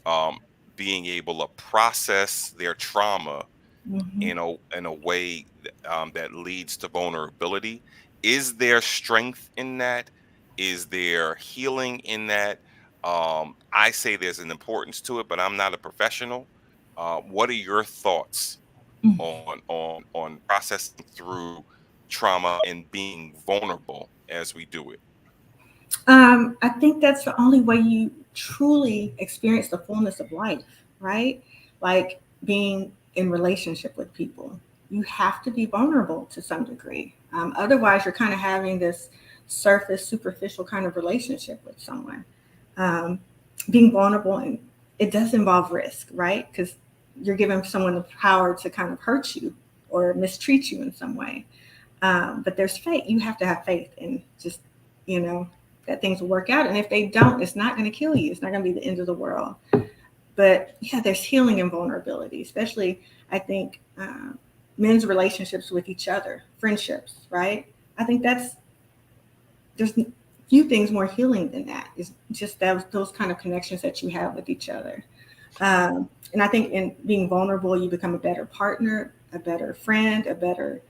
um, being able to process their trauma Mhm. in a way that leads to vulnerability. Is there strength in that? Is there healing in that? I say there's an importance to it, but I'm not a professional. What are your thoughts Mm. on processing through trauma and being vulnerable as we do it? I think that's the only way you truly experience the fullness of life, right? Like being in relationship with people. You have to be vulnerable to some degree. Otherwise, you're kind of having this surface, superficial kind of relationship with someone. Um, Being vulnerable, and it does involve risk, right? Because you're giving someone the power to kind of hurt you or mistreat you in some way. But there's faith. You have to have faith and just, you know, that things will work out. And if they don't, it's not going to kill you. It's not going to be the end of the world. But yeah, there's healing and vulnerability, especially I think men's relationships with each other, friendships, right? I think there's few things more healing than that. It's just those kind of connections that you have with each other. And I think in being vulnerable, you become a better partner, a better friend, a better,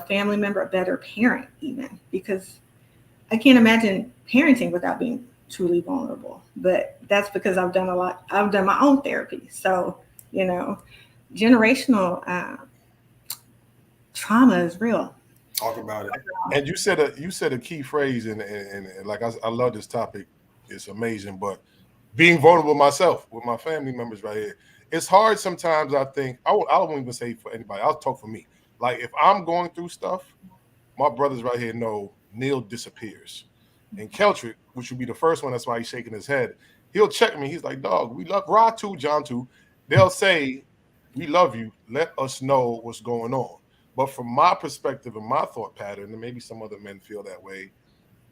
family member, a better parent, even because I can't imagine parenting without being truly vulnerable. But that's because I've done a lot. I've done my own therapy, so you know, generational trauma is real. Talk about it. And you said a key phrase, and like I love this topic. It's amazing, but being vulnerable myself with my family members right here, it's hard sometimes. I think I won't even say for anybody. I'll talk for me. Like if I'm going through stuff, my brothers right here know Neil disappears. And Keltrick, which would be the first one, that's why he's shaking his head. He'll check me. He's like, dog, we love Rod too, John too. They'll say, we love you. Let us know what's going on. But from my perspective and my thought pattern, and maybe some other men feel that way,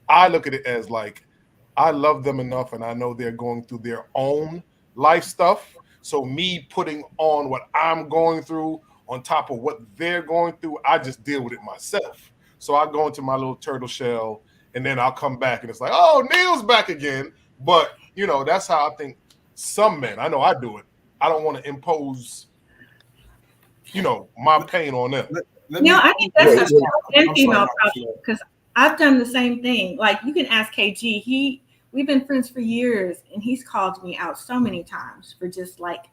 I look at it as like I love them enough and I know they're going through their own life stuff. So me putting on what I'm going through on top of what they're going through, I just deal with it myself. So I go into my little turtle shell and then I'll come back and it's like, oh, Neil's back again. But that's how I think some men, I know I do it. I don't want to impose, my pain on them. Let me, I think that's Yeah, a yeah. male and I'm sorry, female Dr. problem Floyd. because I've done the same thing. Like you can ask KG. We've been friends for years, and he's called me out so many times for just like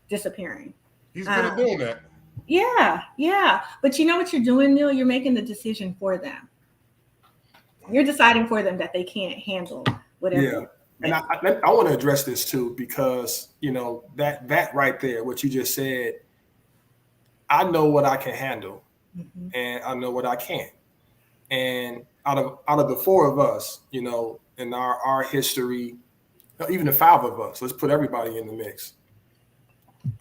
disappearing. He's good at Um, doing that. yeah, yeah. But you know what you're doing, Neil? You're making the decision for them. You're deciding for them that they can't handle whatever. Yeah, and I want to address this too because that right there, what you just said, I know what I can handle, Mhm. and I know what I can't. And out of the four of us, in our history, even the five of us, let's put everybody in the mix.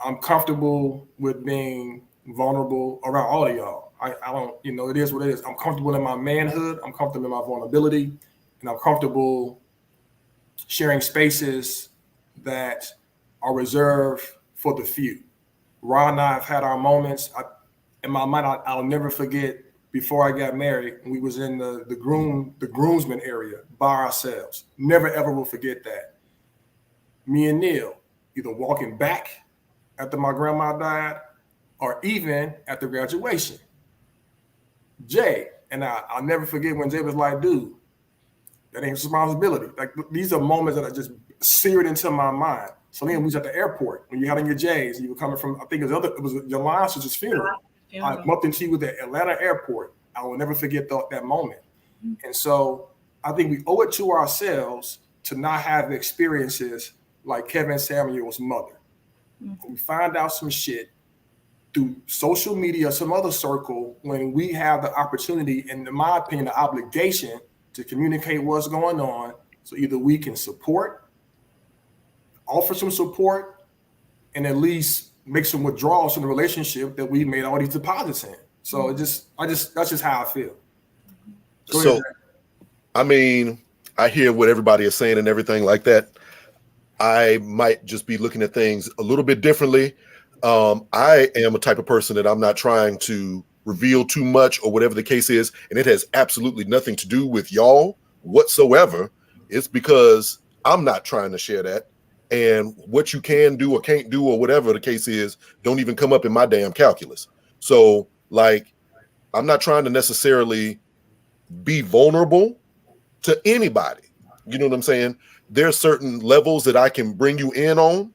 I'm comfortable with being vulnerable around all of y'all. I don't, it is what it is. I'm comfortable in my manhood. I'm comfortable in my vulnerability, and I'm comfortable sharing spaces that are reserved for the few. Ron and I have had our moments. In my mind, I'll never forget before I got married, we was in the groomsman area by ourselves. Never ever will forget that. Me and Neil either walking back after my grandma died, or even at the graduation. Jay and I'll never forget when Jay was like, "Dude, that ain't responsibility." Like these are moments that are just seared into my mind. So then we was at the airport when you had on your J's, and you were coming from, I think it was your sister's funeral. I bumped into you with the Atlanta airport. I will never forget that moment. And so I think we owe it to ourselves to not have experiences like Kevin Samuel's mother. We find out some shit through social media, some other circle, when we have the opportunity, and in my opinion, the obligation to communicate what's going on. So either we can support, offer some support, and at least make some withdrawals from the relationship that we made all these deposits in. So that's just how I feel. Go So, ahead. I mean, I hear what everybody is saying and everything like that. I might just be looking at things a little bit differently. I am a type of person that I'm not trying to reveal too much or whatever the case is, and it has absolutely nothing to do with y'all whatsoever. It's because I'm not trying to share that. And what you can do or can't do or whatever the case is, don't even come up in my damn calculus. So, like, I'm not trying to necessarily be vulnerable to anybody. You know what I'm saying? There's certain levels that I can bring you in on,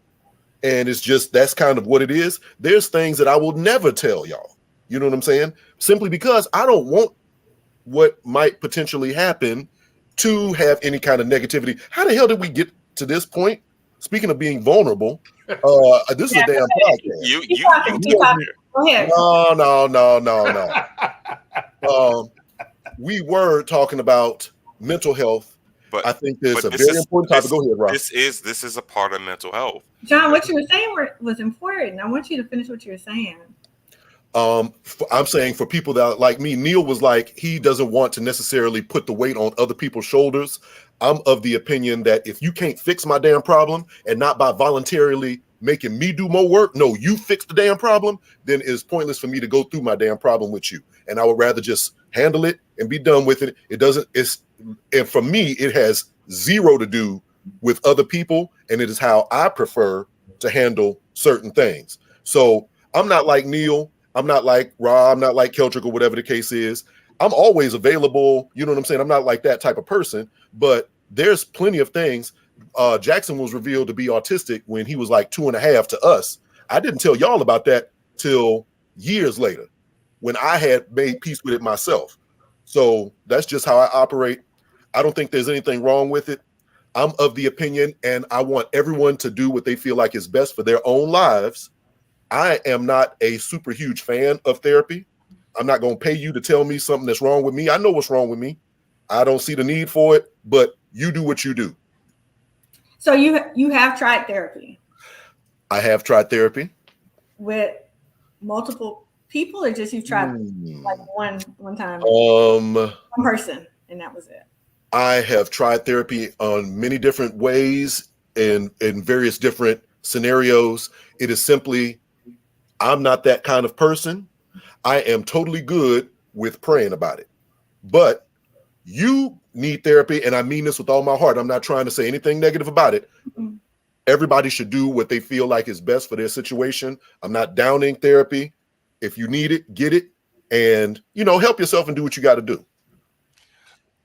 and it's just that's kind of what it is. There's things that I will never tell y'all. You know what I'm saying? Simply because I don't want what might potentially happen to have any kind of negativity. How the hell did we get to this point? Speaking of being vulnerable, this is a damn podcast. Keep talking. Go ahead. No. We were talking about mental health. But I think there's a this very is important topic. Go ahead, Rob. This is a part of mental health. John, what you were saying was important. I want you to finish what you were saying. I'm saying for people that like me, Neil was like, he doesn't want to necessarily put the weight on other people's shoulders. I'm of the opinion that if you can't fix my damn problem, and not by voluntarily making me do more work, no, you fix the damn problem, then it's pointless for me to go through my damn problem with you. And I would rather just handle it and be done with it. And for me, it has zero to do with other people, and it is how I prefer to handle certain things. So I'm not like Neil. I'm not like Rob. I'm not like Keltrick or whatever the case is. I'm always available. You know what I'm saying? I'm not like that type of person, but there's plenty of things. Jackson was revealed to be autistic when he was like 2.5 to us. I didn't tell y'all about that till years later when I had made peace with it myself. So that's just how I operate. I don't think there's anything wrong with it. I'm of the opinion, and I want everyone to do what they feel like is best for their own lives. I am not a super huge fan of therapy. I'm not going to pay you to tell me something that's wrong with me. I know what's wrong with me. I don't see the need for it, but you do what you do. So you have tried therapy? I have tried therapy. With multiple people, or just you tried like one time? One person, and that was it. I have tried therapy on many different ways and in various different scenarios. It is simply, I'm not that kind of person. I am totally good with praying about it. But you need therapy, and I mean this with all my heart. I'm not trying to say anything negative about it. Mm-hmm. Everybody should do what they feel like is best for their situation. I'm not downing therapy. If you need it, get it, and help yourself and do what you got to do.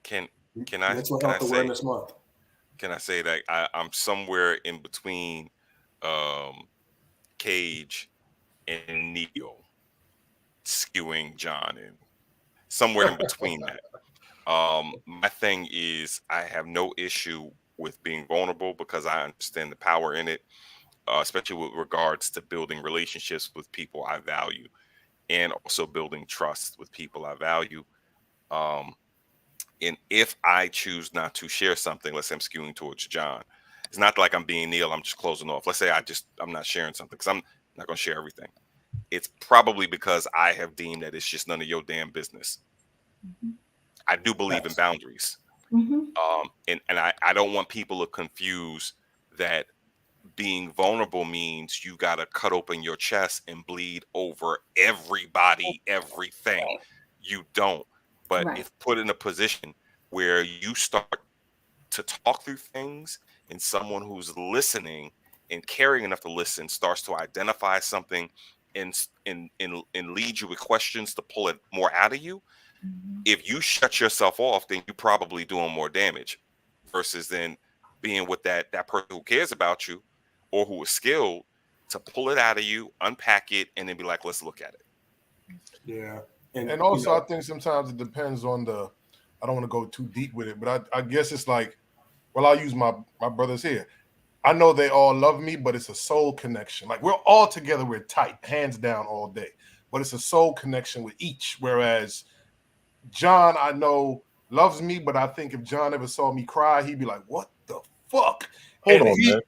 Can I say that I'm somewhere in between Cage and Neil, skewing John, and somewhere in between that. My thing is, I have no issue with being vulnerable because I understand the power in it, especially with regards to building relationships with people I value, and also building trust with people I value. And if I choose not to share something, let's say I'm skewing towards John, it's not like I'm being Neil, I'm just closing off. Let's say I'm not sharing something because I'm not going to share everything. It's probably because I have deemed that it's just none of your damn business. Mm-hmm. I do believe in boundaries. Mm-hmm. And I don't want people to confuse that being vulnerable means you got to cut open your chest and bleed over everybody, everything. Right. You don't. But if put in a position where you start to talk through things, and someone who's listening and caring enough to listen starts to identify something and lead you with questions to pull it more out of you. Mm-hmm. If you shut yourself off, then you're probably doing more damage versus then being with that person who cares about you or who is skilled to pull it out of you, unpack it, and then be like, let's look at it. Yeah. And also, I think sometimes it depends on I don't want to go too deep with it, but I guess it's like, well, I'll use my brothers here. I know they all love me, but it's a soul connection. Like, we're all together, we're tight, hands down all day. But it's a soul connection with each. Whereas John, I know, loves me, but I think if John ever saw me cry, he'd be like, what the fuck? Hold on, man.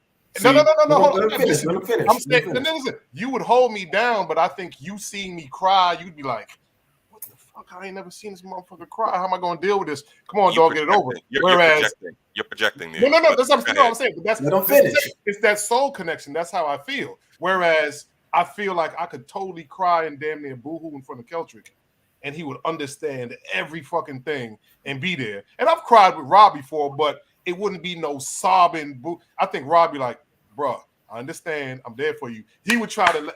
No. Hold on. Let him finish. I'm saying, listen, you would hold me down, but I think you seeing me cry, you'd be like, what the fuck? fuck, I ain't never seen this motherfucker cry. How am I gonna deal with this? Come on, You dog, get it over. projecting. You're Whereas you're projecting there. no, But that's what go I'm saying. But that's Let them finish. it's that soul connection. That's how I feel. Whereas I feel like I could totally cry and damn near boohoo in front of Keltrick, and he would understand every fucking thing and be there. And I've cried with Rob before, but it wouldn't be no sobbing. I think Rob be like, bruh, I understand. I'm there for you. He would try to,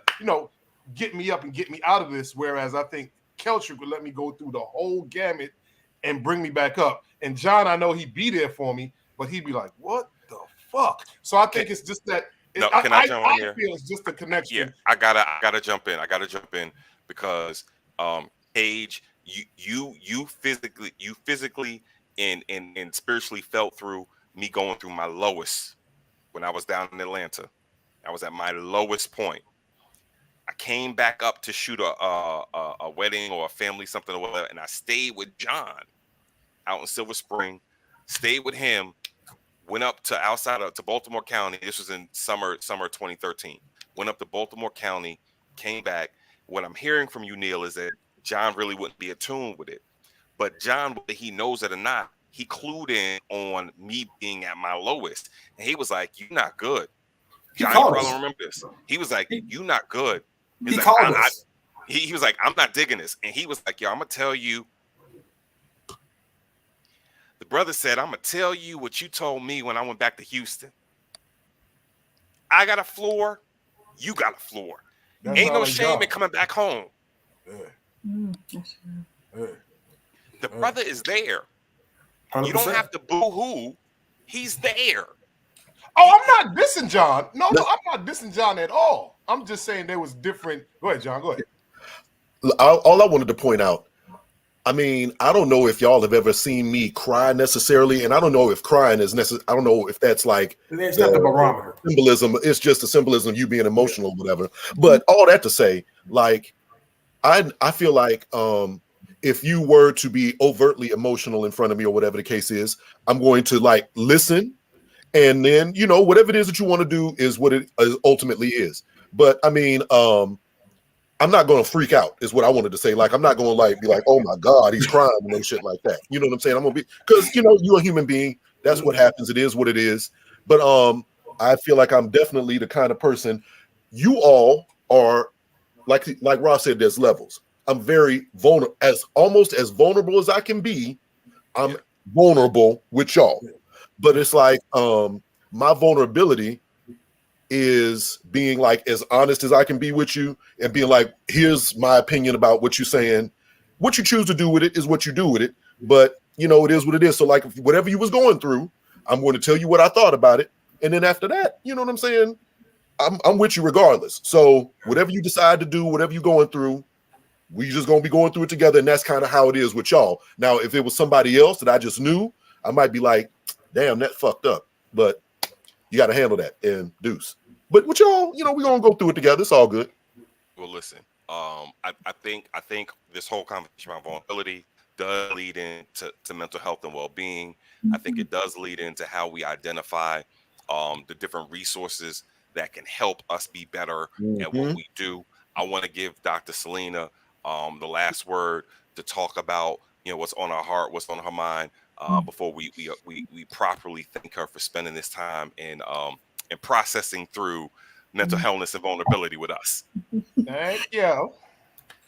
get me up and get me out of this. Whereas I think Keltrick would let me go through the whole gamut and bring me back up. And John, I know he'd be there for me, but he'd be like, what the fuck? So I think it's just that. I feel it's just a connection. Yeah, I gotta jump in. I gotta jump in because Paige, you physically and spiritually felt through me going through my lowest when I was down in Atlanta. I was at my lowest point. I came back up to shoot a wedding or a family something or whatever, and I stayed with John out in Silver Spring. Stayed with him. Went up to to Baltimore County. This was in summer 2013. Went up to Baltimore County. Came back. What I'm hearing from you, Neil, is that John really wouldn't be attuned with it. But John, whether he knows it or not, he clued in on me being at my lowest. And he was like, "You're not good." John, you probably remember this. He was like, "You're not good." He called us. He was like, "I'm not digging this." And he was like, "Yo, I'm going to tell you." The brother said, "I'm going to tell you what you told me when I went back to Houston. I got a floor. You got a floor. Ain't no shame in coming back home." Yeah. The brother is there. 100%. You don't have to boo-hoo. He's there. Oh, I'm not dissing John. No, I'm not dissing John at all. I'm just saying there was different. Go ahead, John. Go ahead. All I wanted to point out, I mean, I don't know if y'all have ever seen me cry necessarily, and I don't know if crying is necessary. I don't know if that's like it's not the barometer. Symbolism. It's just a symbolism of you being emotional, or whatever. But all that to say, like, I feel like if you were to be overtly emotional in front of me or whatever the case is, I'm going to like listen, and then whatever it is that you want to do is what it ultimately is. But I mean, I'm not going to freak out is what I wanted to say. Like, I'm not going to like be like, oh my God, he's crying and no shit like that. You know what I'm saying? I'm going to be, because you're a human being. That's what happens. It is what it is. But I feel like I'm definitely the kind of person. You all are like Ross said, there's levels. I'm very vulnerable, almost as vulnerable as I can be. I'm vulnerable with y'all. But it's like my vulnerability is being like as honest as I can be with you and being like, here's my opinion about what you're saying. What you choose to do with it is what you do with it. But it is what it is. So like whatever you was going through, I'm going to tell you what I thought about it. And then after that, you know what I'm saying? I'm with you regardless. So whatever you decide to do, whatever you're going through, we just going to be going through it together. And that's kind of how it is with y'all. Now, if it was somebody else that I just knew, I might be like, damn, that fucked up. But you got to handle that and deuce. But with y'all, we're going to go through it together. It's all good. Well, listen, I think this whole conversation about vulnerability does lead into mental health and well-being. Mm-hmm. I think it does lead into how we identify the different resources that can help us be better at what we do. I want to give Dr. Selena the last word to talk about what's on her heart, what's on her mind, before we properly thank her for spending this time and processing through mental illness and vulnerability with us. Thank you.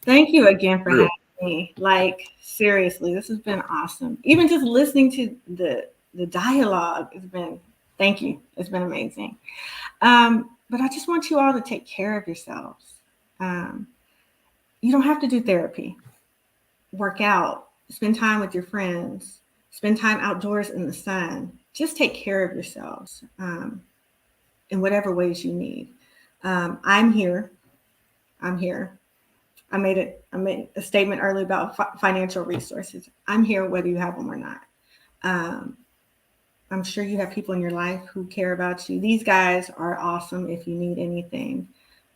Thank you again for having me. Like, seriously, this has been awesome. Even just listening to the dialogue has been, thank you. It's been amazing. But I just want you all to take care of yourselves. You don't have to do therapy. Work out, spend time with your friends, spend time outdoors in the sun. Just take care of yourselves in whatever ways you need. I'm here. I made a statement earlier about financial resources. I'm here whether you have them or not. I'm sure you have people in your life who care about you. These guys are awesome if you need anything.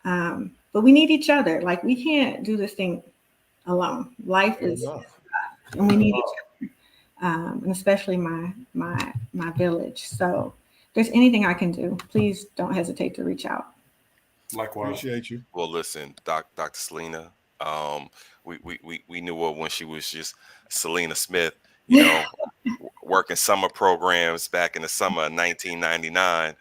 But we need each other. Like, we can't do this thing alone. Life is, and we need each other. And especially my village. So if there's anything I can do, please don't hesitate to reach out. Likewise. Appreciate you. Well, listen, Dr. Selena, We knew her when she was just Selena Smith, you know, working summer programs back in the summer of 1999.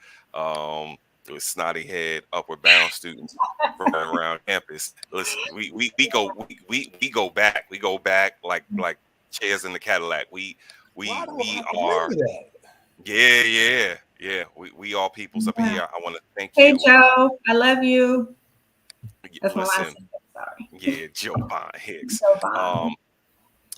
With snotty head, upward bound students running around campus. Listen, we go back. We go back like chairs in the Cadillac. Why do I We are remember that? yeah. We all peoples up in Yeah. here. I want to thank Hey, you. Joe. I love you. That's my last Listen, name. Sorry. yeah, Joe Bond Hicks. Joe Bond.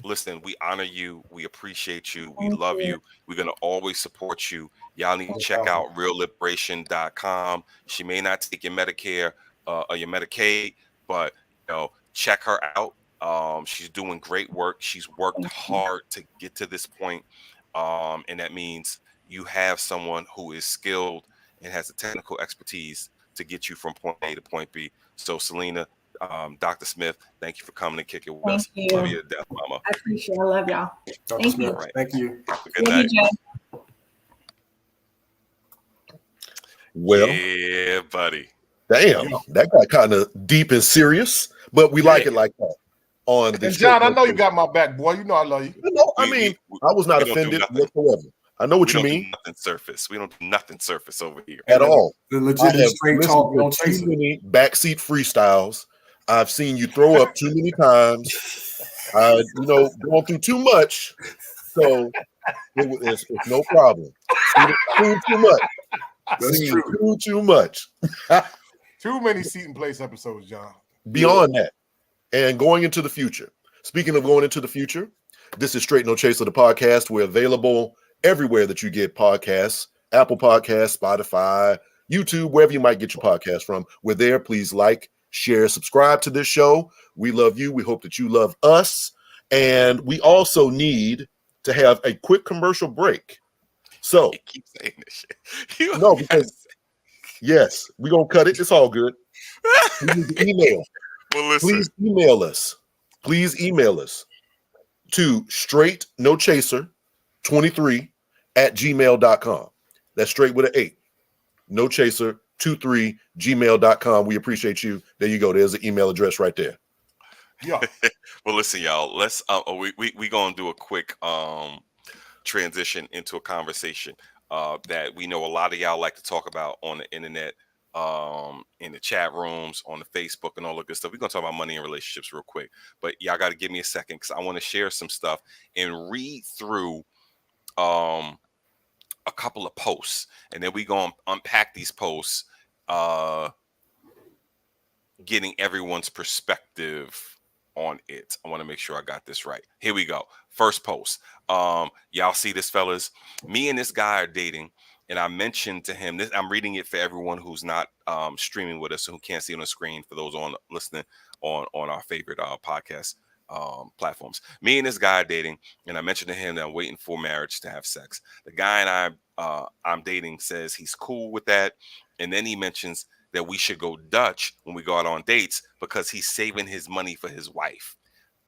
Listen, we honor you. We appreciate you. We Thank love you. you. We're going to always support you. Y'all need to Thank check out realliberation.com. She may not take your Medicare or your Medicaid, but check her out. She's doing great work. She's worked you. hard to get to this point. And that means you have someone who is skilled and has the technical expertise to get you from point A to point B. So, Selena, Dr. Smith, thank you for coming and kicking with Thank us. you. Love you to death, mama. I appreciate it. I love y'all. Dr. Thank Smith, you. Right. Thank you. Good Love night. you, Joe. Well, Yeah, buddy. damn, that got kind of deep and serious, but we like it like that. On the And John, I Straight know you No got my back, boy. You know I love you. No, I We- mean, we- I was not we don't do offended nothing. whatsoever. I know what We you don't do mean nothing surface. We don't do nothing surface over here. at all. The I legitimate have straight talk, we listened don't to chase too it. many backseat freestyles. I've seen you throw up too many times. Going through too much. So it's no problem. Too much. That's true. Too much. Too many seat and place episodes, John. Beyond that, and going into the future. Speaking of going into the future, this is Straight No Chaser, the podcast. We're available everywhere that you get podcasts: Apple Podcasts, Spotify, YouTube, wherever you might get your podcast from. We're there. Please like, share, subscribe to this show. We love you. We hope that you love us. And we also need to have a quick commercial break. So, You keep saying this shit. no, because yes, we're going to cut it. It's all good. We need to email. Well, listen. Please email us. Please email us to straightnochaser23@gmail.com. That's straight with an 8. nochaser23@gmail.com. We appreciate you. There you go. There's the email address right there. Yeah. Well, listen, y'all. Let's we gonna do a quick transition into a conversation that we know a lot of y'all like to talk about on the internet, in the chat rooms, on the Facebook, and all the good stuff. We're gonna talk about money and relationships real quick, but y'all got to give me a second because I want to share some stuff and read through a couple of posts, and then we gonna unpack these posts, getting everyone's perspective on it. I want to make sure I got this right. Here we go. First post. Y'all see this, fellas? Me and this guy are dating, and I mentioned to him this. I'm reading it for everyone who's not streaming with us, who can't see it on the screen. For those on listening on our favorite podcast platforms. Me and this guy are dating, and I mentioned to him that I'm waiting for marriage to have sex. The guy and I'm dating says he's cool with that, and then he mentions that we should go Dutch when we go out on dates because he's saving his money for his wife.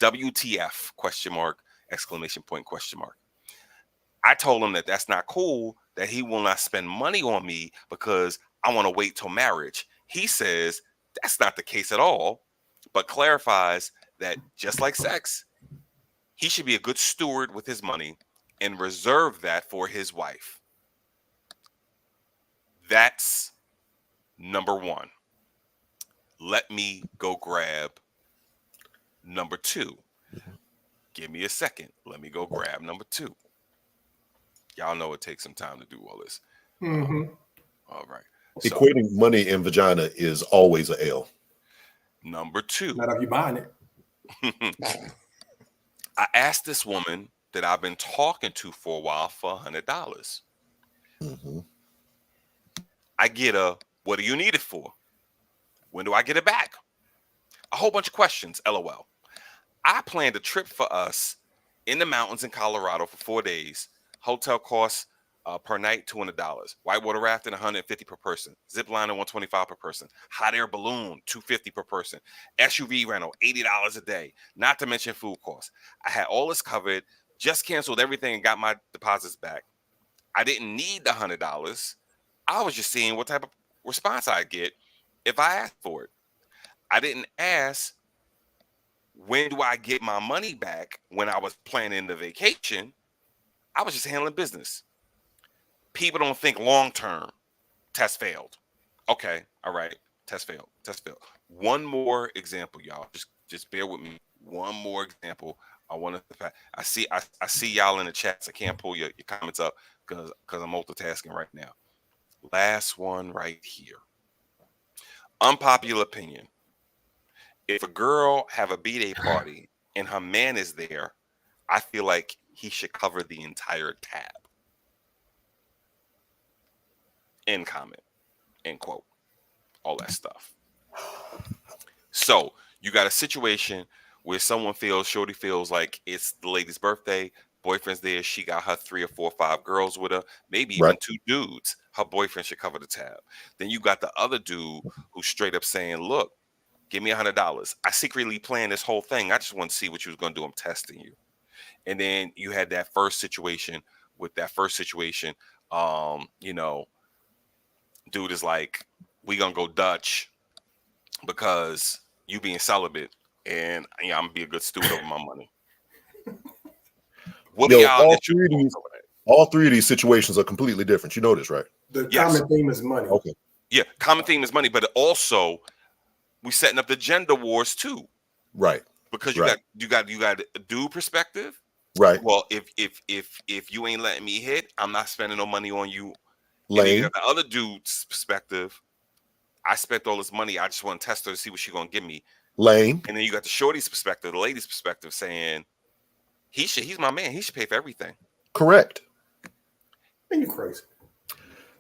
WTF? Question mark, exclamation point, question mark. I told him that that's not cool, that he will not spend money on me because I want to wait till marriage. He says that's not the case at all, but clarifies that just like sex, he should be a good steward with his money and reserve that for his wife. That's number one. Let me go grab number two. Give me a second. Let me go grab number two. Y'all know it takes some time to do all this. All right. So, Equating money and vagina is always a L. number two. Not if you buying it. I asked this woman that I've been talking to for a while for $100. Mm-hmm. I get a, what do you need it for? When do I get it back? A whole bunch of questions, LOL. I planned a trip for us in the mountains in Colorado for 4 days. Hotel costs per night $200. Whitewater rafting $150 per person. Zip lining $125 per person. Hot air balloon $250 per person. SUV rental $80 a day. Not to mention food costs. I had all this covered. Just canceled everything and got my deposits back. I didn't need the $100. I was just seeing what type of response I'd get if I asked for it. I didn't ask when do I get my money back? When I was planning the vacation, I was just handling business. People don't think long term. Test failed. Okay, all right. Test failed. Test failed. One more example, y'all. Just bear with me. One more example. I want to. I see y'all in the chats. I can't pull your comments up because I'm multitasking right now. Last one right here. Unpopular opinion. If a girl have a B-Day party and her man is there, I feel like he should cover the entire tab. End comment. End quote. All that stuff. So you got a situation where shorty feels like it's the lady's birthday, boyfriend's there, she got her 3 or 4 or 5 girls with her, maybe even 2 dudes. Her boyfriend should cover the tab. Then you got the other dude who's straight up saying, look, give me $100. I secretly planned this whole thing. I just want to see what you was going to do. I'm testing you. And then you had that first situation. Dude is like, we going to go Dutch because you being celibate, and I'm going to be a good steward over my money. All three of these situations are completely different. You know this, right? The common theme is money. Okay. Yeah, common theme is money, but also we setting up the gender wars too. Right. Because you got a dude perspective. Right. Well, if you ain't letting me hit, I'm not spending no money on you. Lame. And then you got the other dude's perspective. I spent all this money. I just want to test her to see what she's gonna give me. Lame. And then you got the shorty's perspective, the lady's perspective, saying he's my man. He should pay for everything. Correct. Man, you crazy.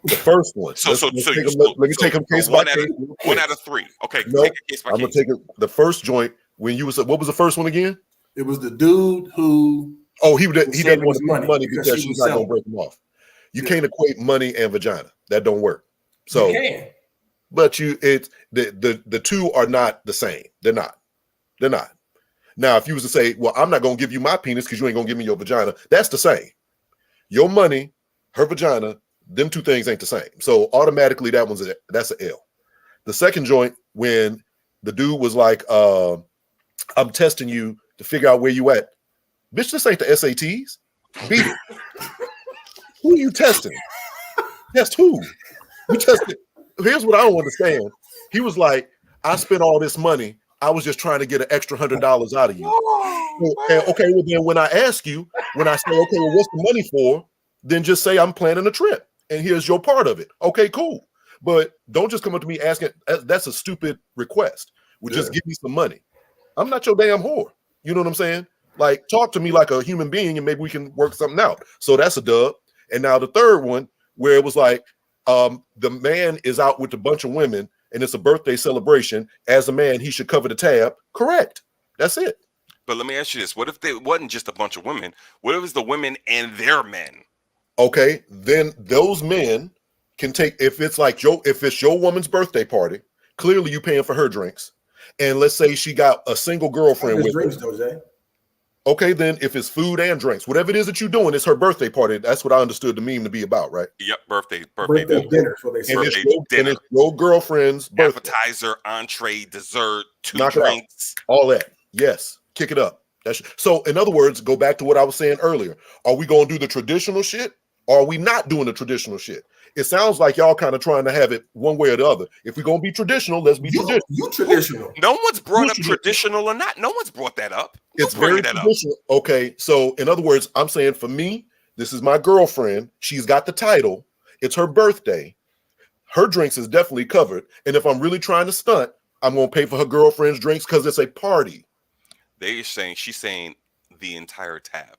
The first one. Let me take them case by case. 1 out of 3. Okay. Nope. Take it case by I'm gonna take it. The first joint when you was what was the first one again? It was the dude who. Oh, he doesn't want to pay money because she's not gonna break him off. You can't equate money and vagina. That don't work. So, you can. But the two are not the same. They're not. Now, if you was to say, well, I'm not gonna give you my penis because you ain't gonna give me your vagina, that's the same. Your money, her vagina, them two things ain't the same. So automatically that's an L. The second joint, when the dude was like, I'm testing you to figure out where you at. Bitch, this ain't the SATs. Beat it. Who are you testing? Test who? You tested. Here's what I don't understand. He was like, I spent all this money. I was just trying to get an extra $100 out of you. Okay, well then when I ask you, when I say, okay, well, what's the money for? Then just say I'm planning a trip and here's your part of it. Okay, cool. But don't just come up to me asking. That's a stupid request. Well, just give me some money. I'm not your damn whore. You know what I'm saying? Like, talk to me like a human being and maybe we can work something out. So that's a dub. And now the third one, where it was like, the man is out with a bunch of women and it's a birthday celebration. As a man, he should cover the tab. Correct. That's it. But let me ask you this. What if they wasn't just a bunch of women? What if it was the women and their men? Okay, then those men can take, if it's your woman's birthday party, clearly you paying for her drinks. And let's say she got a single girlfriend with drinks, though, Jay. Okay, then if it's food and drinks, whatever it is that you're doing, it's her birthday party. That's what I understood the meme to be about, right? Yep, birthday dinner. What they say. And it's your girlfriend's birthday. Appetizer, entree, dessert, 2 Knock drinks. All that. Yes. Kick it up. So in other words, go back to what I was saying earlier. Are we going to do the traditional shit? Or are we not doing the traditional shit? It sounds like y'all kind of trying to have it one way or the other. If we're going to be traditional, let's be traditional. You traditional. No one's brought up traditional or not. No one's brought that up. It's very traditional. Okay, so in other words, I'm saying for me, this is my girlfriend. She's got the title. It's her birthday. Her drinks is definitely covered. And if I'm really trying to stunt, I'm going to pay for her girlfriend's drinks because it's a party. She's saying the entire tab.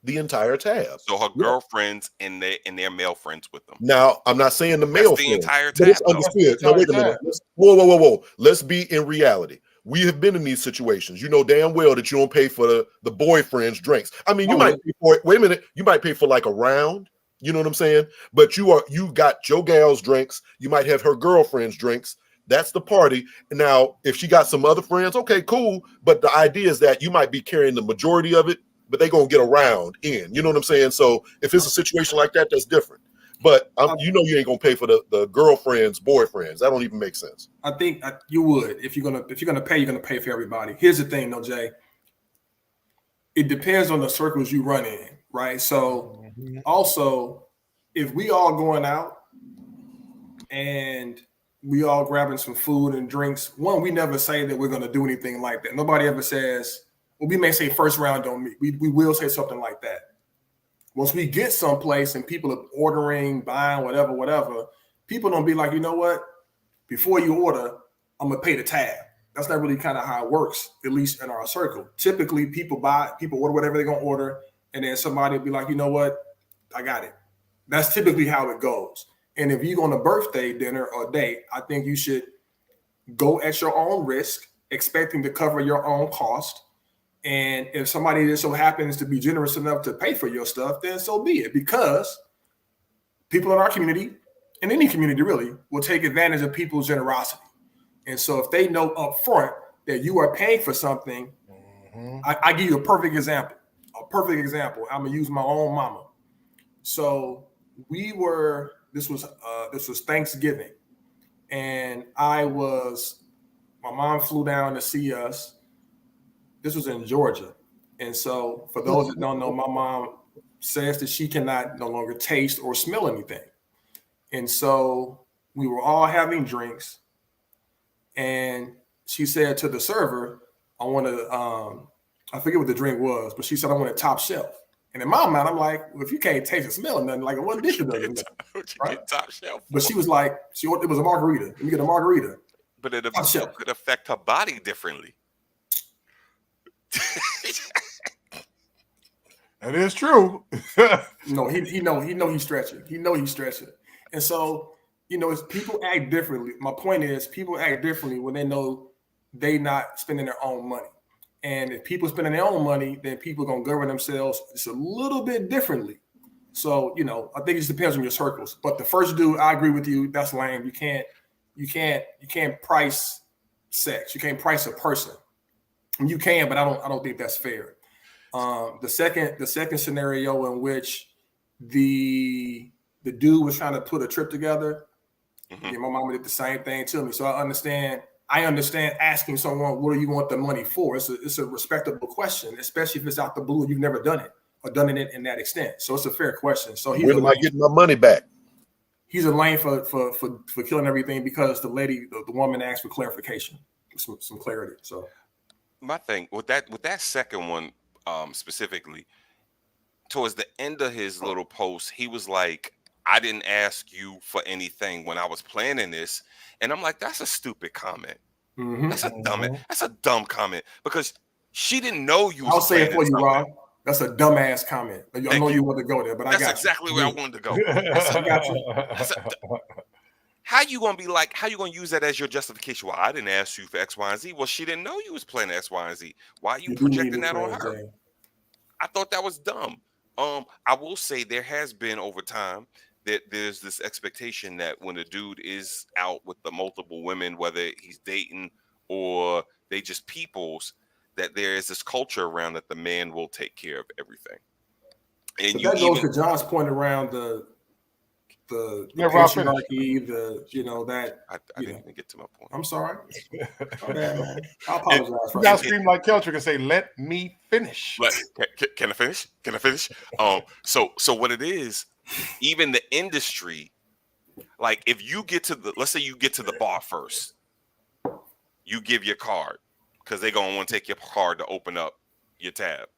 The entire tab. So her girlfriends and their male friends with them. Now, I'm not saying the male friends. The entire tab. But it's understood. Now, wait a minute. Whoa. Let's be in reality. We have been in these situations. You know damn well that you don't pay for the boyfriend's drinks. I mean, you might pay for it. Wait a minute. You might pay for like a round. You know what I'm saying? But you got your gal's drinks. You might have her girlfriend's drinks. That's the party. Now, if she got some other friends, okay, cool. But the idea is that you might be carrying the majority of it, but they're going to get around in. You know what I'm saying? So if it's a situation like that, that's different. But you ain't gonna pay for the girlfriends, boyfriends. That don't even make sense. I think you would if you're gonna pay, you're gonna pay for everybody. Here's the thing, though, Jay. It depends on the circles you run in, right? So, also, if we all going out and we all grabbing some food and drinks, one, we never say that we're gonna do anything like that. Nobody ever says. Well, we may say first round don't meet. We will say something like that. Once we get someplace and people are ordering, buying, whatever, people don't be like, you know what? Before you order, I'm gonna pay the tab. That's not really kind of how it works, at least in our circle. Typically, people order whatever they're gonna order, and then somebody will be like, you know what? I got it. That's typically how it goes. And if you're on a birthday dinner or date, I think you should go at your own risk, expecting to cover your own cost. And if somebody just so happens to be generous enough to pay for your stuff, then so be it. Because people in our community, in any community really, will take advantage of people's generosity. And so if they know up front that you are paying for something, I give you a perfect example. I'm gonna use my own mama. So this was Thanksgiving, and my mom flew down to see us. This was in Georgia. And so for those that don't know, my mom says that she cannot no longer taste or smell anything. And so we were all having drinks. And she said to the server, I want to, I forget what the drink was, but she said, I want it top shelf. And in my mind, I'm like, well, if you can't taste or smell nothing, like what dish does it? Right? Top shelf. But she was like, it was a margarita. Let me get a margarita. But it could affect her body differently. That is true. No, he know he's stretching. And so, it's people act differently. My point is people act differently when they know they not spending their own money. And if people spending their own money, then people are gonna govern themselves just a little bit differently. So, I think it just depends on your circles. But the first dude, I agree with you, that's lame. You can't price sex. You can't price a person. You can, but I don't think that's fair. The second scenario in which the dude was trying to put a trip together, my mama did the same thing to me. So I understand asking someone, what do you want the money for? It's a respectable question, especially if it's out the blue and you've never done it or done it in that extent. So it's a fair question. So when am I getting my money back? He's a lane for killing everything because the woman asked for clarification, some clarity. So my thing with that second one specifically, towards the end of his little post, he was like, I didn't ask you for anything when I was planning this. And I'm like, that's a stupid comment. That's a dumb comment because she didn't know you was I'll say it for you, something. Rob. That's a dumbass comment. I know you want to go there, but I got you. That's exactly where I wanted to go. I got you. How you gonna use that as your justification? Well, I didn't ask you for X, Y, and Z. Well, she didn't know you was planning X, Y, and Z. Why are you projecting that on her? I thought that was dumb. I will say there has been over time that there's this expectation that when a dude is out with the multiple women, whether he's dating or they just peoples, that there is this culture around that the man will take care of everything. And but that goes to John's point around the patriarchy, I didn't even get to my point. I'm sorry. My bad, man. I apologize. You gotta scream like Keltrick and say, "Let me finish." Can I finish? Can I finish? So what it is, even the industry, like if you get to let's say you get to the bar first, you give your card because they're gonna want to take your card to open up your tab,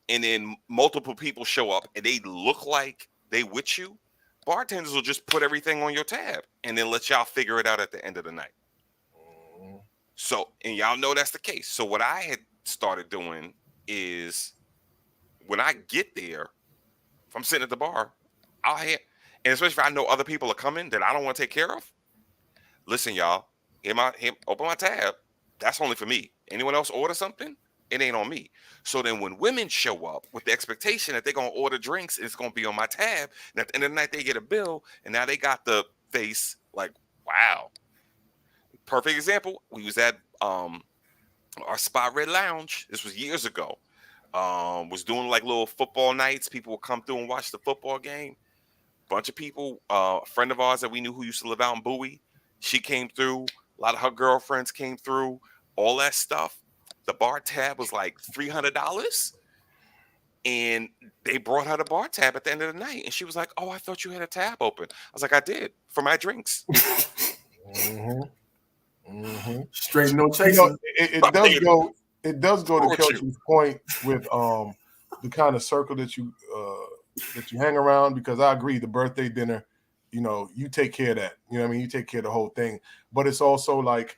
and then multiple people show up and they look like they with you. Bartenders will just put everything on your tab and then let y'all figure it out at the end of the night. So, and y'all know that's the case. So what I had started doing is when I get there, if I'm sitting at the bar, and especially if I know other people are coming that I don't want to take care of, listen, y'all, open my tab. That's only for me. Anyone else order something? It ain't on me. So then when women show up with the expectation that they're going to order drinks, it's going to be on my tab. And at the end of the night, they get a bill. And now they got the face like, wow. Perfect example. We was at our Spot Red Lounge. This was years ago. Was doing like little football nights. People would come through and watch the football game. bunch of people. A friend of ours that we knew who used to live out in Bowie, she came through. A lot of her girlfriends came through. All that stuff. The bar tab was like $300, and they brought her the bar tab at the end of the night, and she was like, "Oh, I thought you had a tab open." I was like, "I did for my drinks." Straight no You chaser. know, it does go to Kelch's point with the kind of circle that you hang around, because I agree, the birthday dinner, you know, you take care of that. You know what I mean? You take care of the whole thing. But it's also like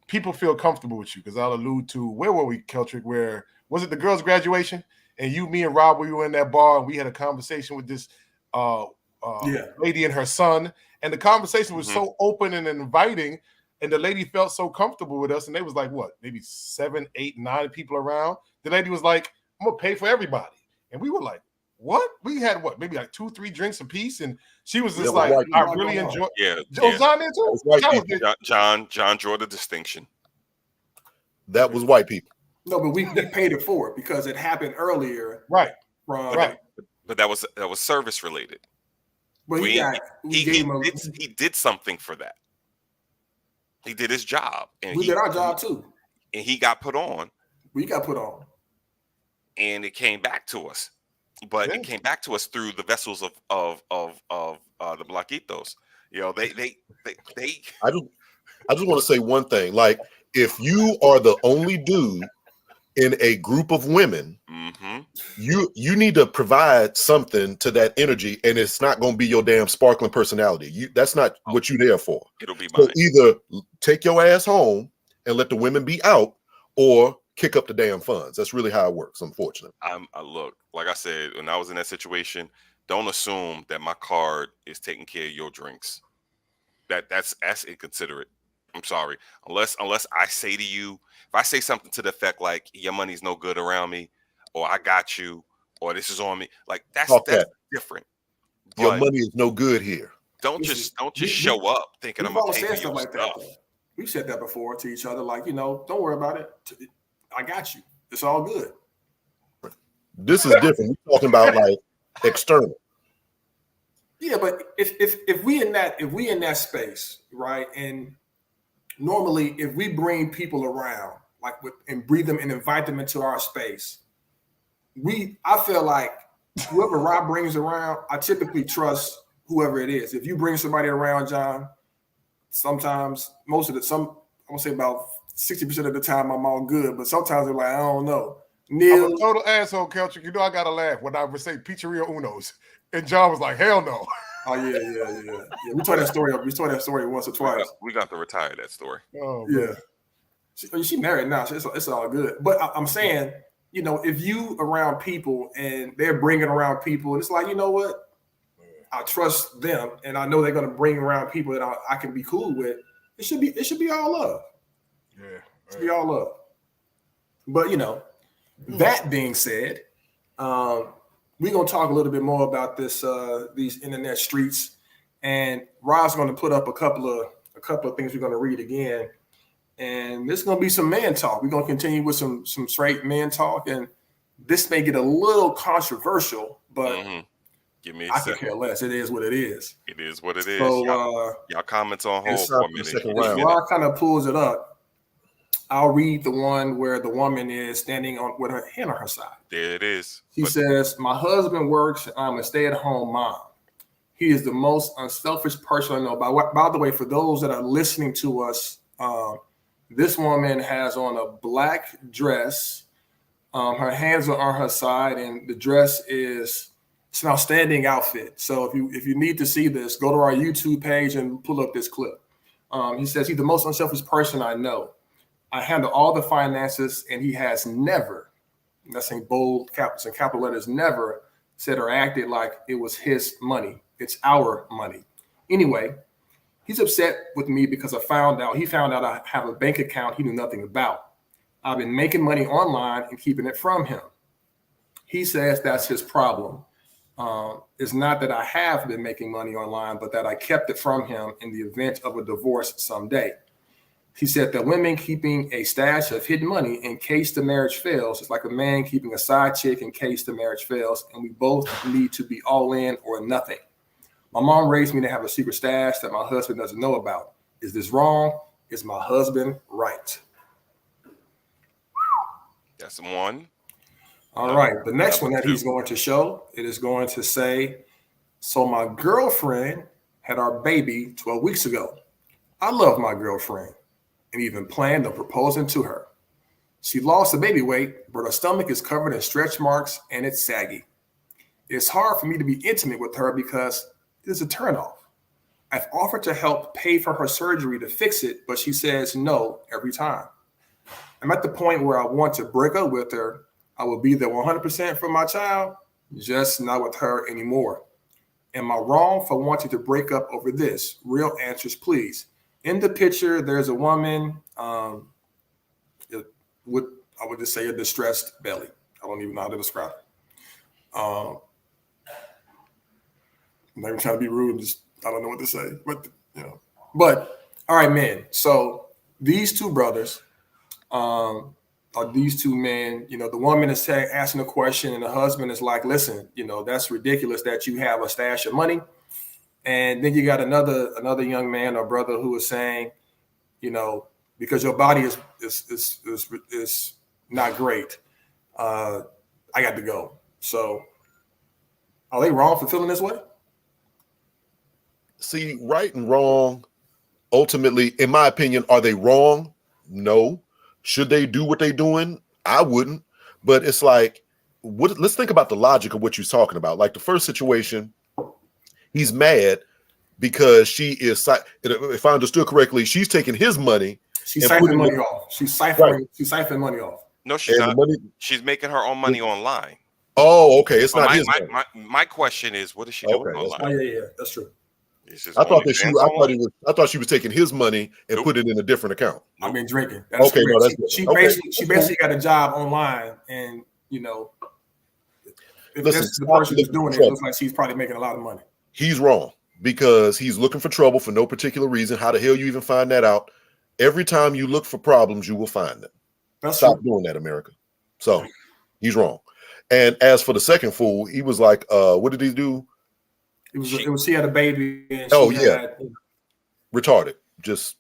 people feel comfortable with you, because I'll allude to, where were we, Keltrick? Where was it, the girls' graduation? And me and Rob, we were in that bar and we had a conversation with this lady and her son. And the conversation was so open and inviting. And the lady felt so comfortable with us. And they was like, what, maybe 7, 8, 9 people around. The lady was like, I'm going to pay for everybody. And we were like, what? We had what, maybe like 2, 3 drinks apiece. And she was just like, I really enjoy. John did too? John drew the distinction. That was white people. No, but we paid it forward because it happened earlier. Right. But that was service related. But he did something for that. He did his job, and we did our job too. And he got put on. We got put on, and it came back to us. But it came back to us through the vessels of the Blanquitos. You know, they. I just want to say one thing. Like, if you are the only dude in a group of women, you need to provide something to that energy, and it's not going to be your damn sparkling personality. That's not what you're there for. It'll be mine. So either take your ass home and let the women be out, or kick up the damn funds. That's really how it works, unfortunately. Look, like I said, when I was in that situation, don't assume that my card is taking care of your drinks. That's inconsiderate. I'm sorry. Unless I say to you, if I say something to the effect like, your money's no good around me, or I got you, or this is on me, like that's different. Your money is no good here. Don't just show up thinking I'm gonna pay for your like stuff. that. We've said that before to each other, like, you know, don't worry about it. I got you. It's all good. This is different. We're talking about like external. Yeah, but if we in that space, right? And normally, if we bring people around, and breathe them and invite them into our space, I feel like whoever Rob brings around, I typically trust whoever it is. If you bring somebody around, John, sometimes I'm gonna say about 60% of the time I'm all good, but sometimes they're like, I don't know. Neil, I'm a total asshole, Keltrick. You know I gotta laugh when I would say Pizzeria Uno's, and John was like, hell no. Oh yeah. We told that story. We told that story once or twice. We got to retire that story. Oh yeah. She married now, so it's all good. But I'm saying, you know, if you around people and they're bringing around people, it's like, you know what? I trust them, and I know they're going to bring around people that I can be cool with. It should be all love. Yeah, it should be all love. But you know, that being said, we're gonna talk a little bit more about these internet streets, and Rob's going to put up a couple of things we're going to read again, and this is going to be some man talk. We're going to continue with some straight man talk, and this may get a little controversial, but. Give me a I second. can care less. It is what it is. It is what it is. So, y'all comments on hold for a minute. If Rob kind of pulls it up, I'll read the one where the woman is standing with her hand on her side. There it is. She says, my husband works, and I'm a stay-at-home mom. He is the most unselfish person I know. By the way, for those that are listening to us, this woman has on a black dress. Her hands are on her side, and the dress it's an outstanding outfit. So if you need to see this, go to our YouTube page and pull up this clip. He says, he's the most unselfish person I know. I handle all the finances, and he has never, that's in bold capitals and capital letters, never said or acted like it was his money. It's our money. Anyway, he's upset with me because he found out I have a bank account he knew nothing about. I've been making money online and keeping it from him. He says that's his problem. It's not that I have been making money online, but that I kept it from him in the event of a divorce someday. He said that women keeping a stash of hidden money in case the marriage fails is like a man keeping a side chick in case the marriage fails, and we both need to be all in or nothing. My mom raised me to have a secret stash that my husband doesn't know about. Is this wrong? Is my husband right? That's one. All right. The next one number that two. he's going to show, it is going to say, so my girlfriend had our baby 12 weeks ago. I love my girlfriend and even planned on proposing to her. She lost the baby weight, but her stomach is covered in stretch marks and it's saggy. It's hard for me to be intimate with her because it is a turnoff. I've offered to help pay for her surgery to fix it, but she says no every time. I'm at the point where I want to break up with her. I will be there 100% for my child, just not with her anymore. Am I wrong for wanting to break up over this? Real answers, please. In the picture, there's a woman with, I would just say, a distressed belly. I don't even know how to describe it. I'm not even trying to be rude. I don't know what to say, but But all right, man. So these two brothers, are these two men. The woman is asking a question, and the husband is like, "Listen, that's ridiculous that you have a stash of money." And then you got another young man or brother who is saying, because your body is not great. I got to go. So, are they wrong for feeling this way? See, right and wrong, ultimately, in my opinion, are they wrong? No. Should they do what they're doing? I wouldn't. But it's like, let's think about the logic of what you're talking about. Like the first situation, he's mad because she is, if I understood correctly, she's taking his money. She's siphoning money off. She's siphoning money off. No, she's not. She's making her own money online. Oh, okay. It's not his money. My question is, what is she doing online? Oh, yeah, that's true. I thought she was taking his money and put it in a different account. I've been drinking. Okay, no, that's she basically got a job online, and if that's the person who's doing it, it looks like she's probably making a lot of money. He's wrong because he's looking for trouble for no particular reason. How the hell you even find that out? Every time you look for problems, you will find them. Stop doing that, America. So he's wrong. And as for the second fool, he was like, what did he do? She had a baby. And retarded, just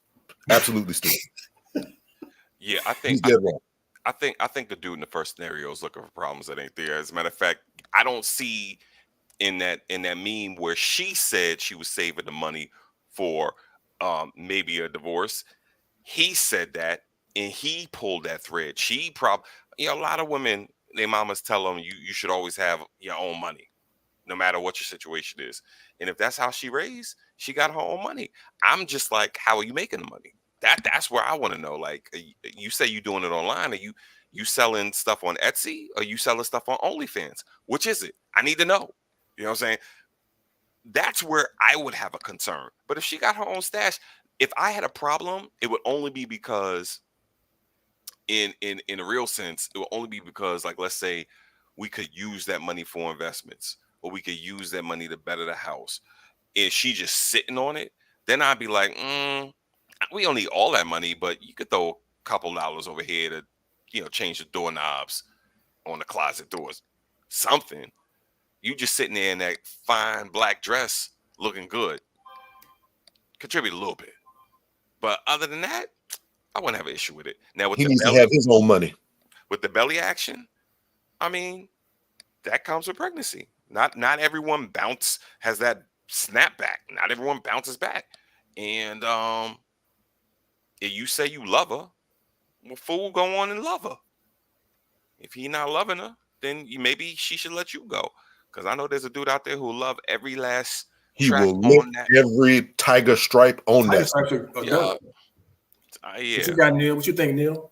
absolutely stupid. Yeah, I think he's dead wrong. I think the dude in the first scenario is looking for problems that ain't there. As a matter of fact, I don't see in that meme where she said she was saving the money for maybe a divorce. He said that, and he pulled that thread. She probably, a lot of women, their mamas tell them you should always have your own money, no matter what your situation is. And if that's how she raised, she got her own money. I'm just like, how are you making the money? That's where I want to know. Like, you say you doing it online. Are you selling stuff on Etsy? Or you selling stuff on OnlyFans? Which is it? I need to know. You know what I'm saying? That's where I would have a concern. But if she got her own stash, if I had a problem, it would only be because in a real sense, it would only be because, like, let's say we could use that money for investments, or we could use that money to better the house. If she just sitting on it, then I'd be like, we don't need all that money, but you could throw a couple dollars over here to, change the doorknobs on the closet doors. Something. You just sitting there in that fine black dress looking good. Contribute a little bit. But other than that, I wouldn't have an issue with it. Now, with he needs to have his own money. With the belly action, I mean, that comes with pregnancy. Not everyone has that snapback. Not everyone bounces back. And if you say you love her, well, fool, go on and love her. If he not loving her, then maybe she should let you go. Because I know there's a dude out there who will love every last He will lick every tiger stripe on that. Yeah. What you got, Neil? What you think, Neil?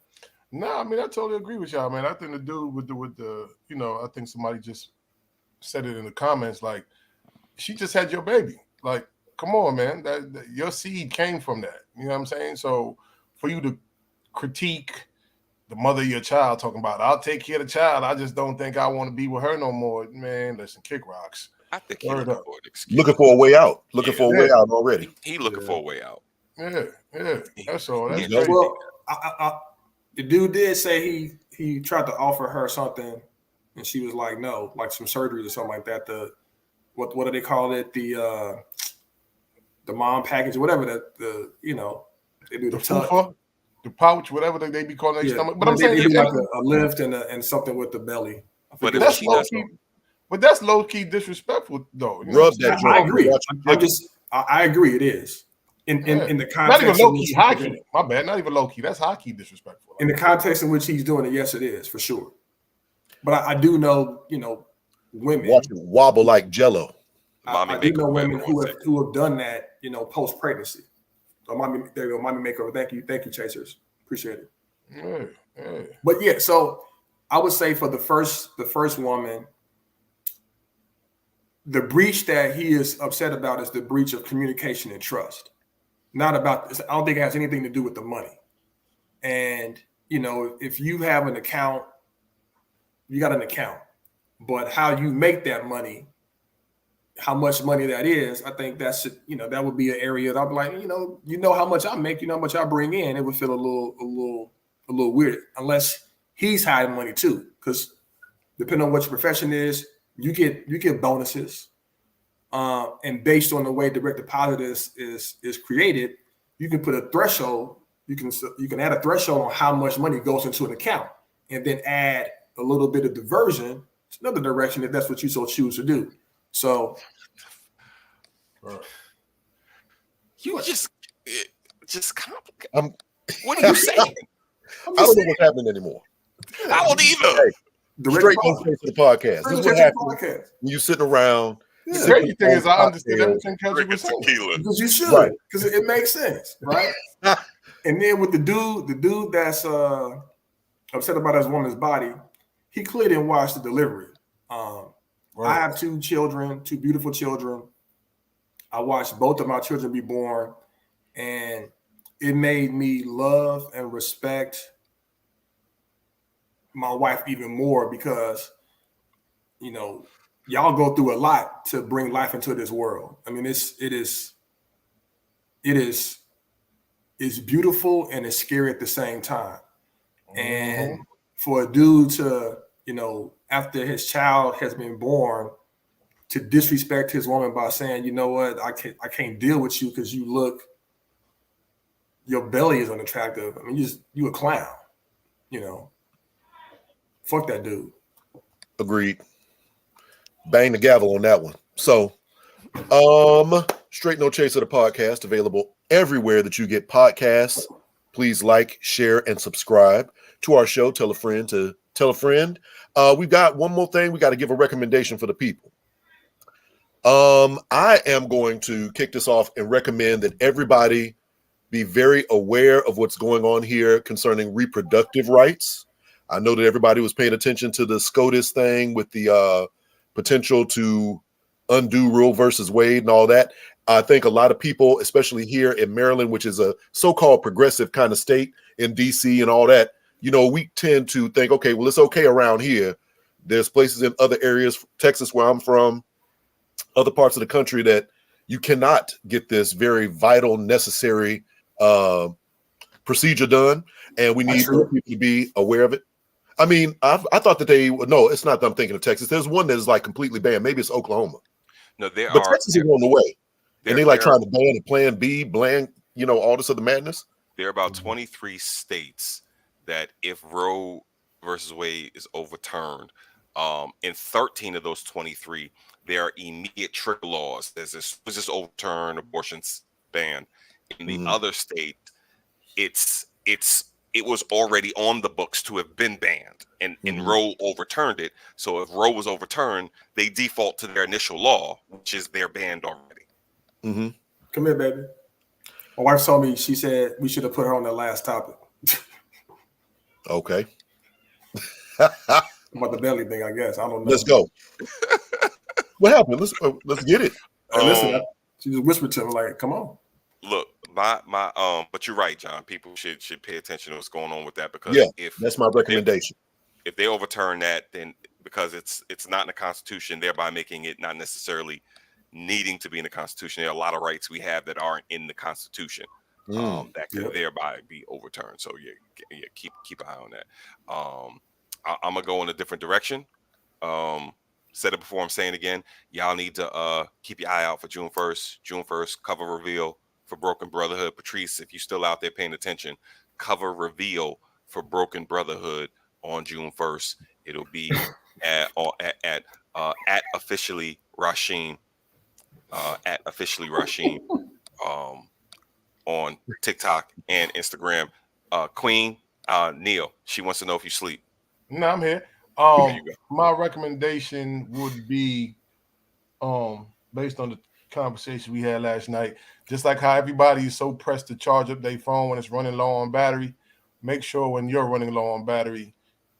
No, I mean, I totally agree with y'all, man. I think the dude with the I think somebody just said it in the comments, like, she just had your baby. Like, come on, man. That your seed came from that. You know what I'm saying? So for you to critique the mother of your child, talking about, I'll take care of the child, I just don't think I want to be with her no more. Man, listen, kick rocks. I think he's looking for a way out. Looking for a way out already. He looking for a way out. Yeah. That's all. That's well, the dude did say he tried to offer her something, and she was like, no, like some surgery or something like that to what do they call it? The mom package, whatever the they do the tuck. fufa, the pouch, whatever they be calling their stomach. But But I'm saying they do like that- a lift and something with the belly. But if that's she low does, key. But that's low key disrespectful, though. You know Rub what I'm that saying? I joint. agree. Watch it I'm jiggle. I agree. It is in the Not context even of low which key, he's high doing key. it. My bad. Not even low key. That's high key disrespectful. In the context in which he's doing it, yes, it is for sure. But I do know, women. Watch it wobble like Jello. mommy I do maker, know whoever women wants it. who have done that, post pregnancy. So there you go, mommy makeover. Thank you, chasers. Appreciate it. Yeah. But yeah, so I would say for the first woman, the breach that he is upset about is the breach of communication and trust. Not about this. I don't think it has anything to do with the money. And if you have an account, you got an account. But how you make that money, how much money that is, I think that's that would be an area that I'd be like, how much I make, how much I bring in. It would feel a little weird unless he's hiding money too. Because depending on what your profession is, you get bonuses. And based on the way direct deposit is created, you can put a threshold. You can add a threshold on how much money goes into an account, and then add a little bit of diversion to another direction if that's what you so choose to do. So, You just complicate. I'm- What are you saying? I don't know what's happening anymore. I don't either. direct Straight deposit. no chase to the podcast. This is what happens Podcast. when you sitting around. The Yeah. crazy thing is, I understood Cocktail. everything Kelsey Drinking was saying. tequila. Because you should, Right. because it makes sense, right? And then with the dude that's upset about his woman's body, he clearly didn't watch the delivery. I have two beautiful children. I watched both of my children be born, and it made me love and respect my wife even more because, y'all go through a lot to bring life into this world. I mean, it is beautiful and it's scary at the same time. And for a dude to, after his child has been born, to disrespect his woman by saying, you know what, I can't deal with you because your belly is unattractive. I mean, you a clown, Fuck that dude. Agreed. Bang the gavel on that one. So, Straight No Chaser, the podcast, available everywhere that you get podcasts. Please like, share, and subscribe to our show. Tell a friend to tell a friend. We've got one more thing. We got to give a recommendation for the people. I am going to kick this off and recommend that everybody be very aware of what's going on here concerning reproductive rights. I know that everybody was paying attention to the SCOTUS thing with the potential to undo Roe versus Wade and all that. I think a lot of people, especially here in Maryland, which is a so-called progressive kind of state, in DC and all that, we tend to think, okay, well, it's okay around here. There's places in other areas, Texas, where I'm from, other parts of the country, that you cannot get this very vital, necessary procedure done, and we need people to be aware of it. I mean, I thought that no, it's not that I'm thinking of Texas. There's one that is like completely banned. Maybe it's Oklahoma. No, But Texas is on the way. And they like trying to ban a Plan B, all this other madness. There are about 23 states that if Roe versus Wade is overturned, in 13 of those 23, there are immediate trigger laws. There's this overturn, abortion's banned. In the other state, it was already on the books to have been banned, and Roe overturned it. So if Roe was overturned, they default to their initial law, which is they're banned already. Come here, baby. My wife told me, she said we should have put her on the last topic. Okay. About the belly thing, I guess. I don't know. Let's go. What happened? Let's get it. Hey, listen, she just whispered to me like, "Come on." Look, but you're right, John. People should pay attention to what's going on with that, because that's my recommendation. If they overturn that, then because it's not in the Constitution, thereby making it not necessarily needing to be in the Constitution. There are a lot of rights we have that aren't in the Constitution that could thereby be overturned. So keep an eye on that. I'm gonna go in a different direction. said it before, I'm saying it again. Y'all need to keep your eye out for June 1st. June 1st, cover reveal for Broken Brotherhood. Patrice, if you're still out there paying attention, cover reveal for Broken Brotherhood on June 1st. It'll be at officially Rasheen, on TikTok and Instagram. Queen Neil, she wants to know if you sleep. No, I'm here. There you go. My recommendation would be based on the conversation we had last night, just like how everybody is so pressed to charge up their phone when it's running low on battery. Make sure when you're running low on battery,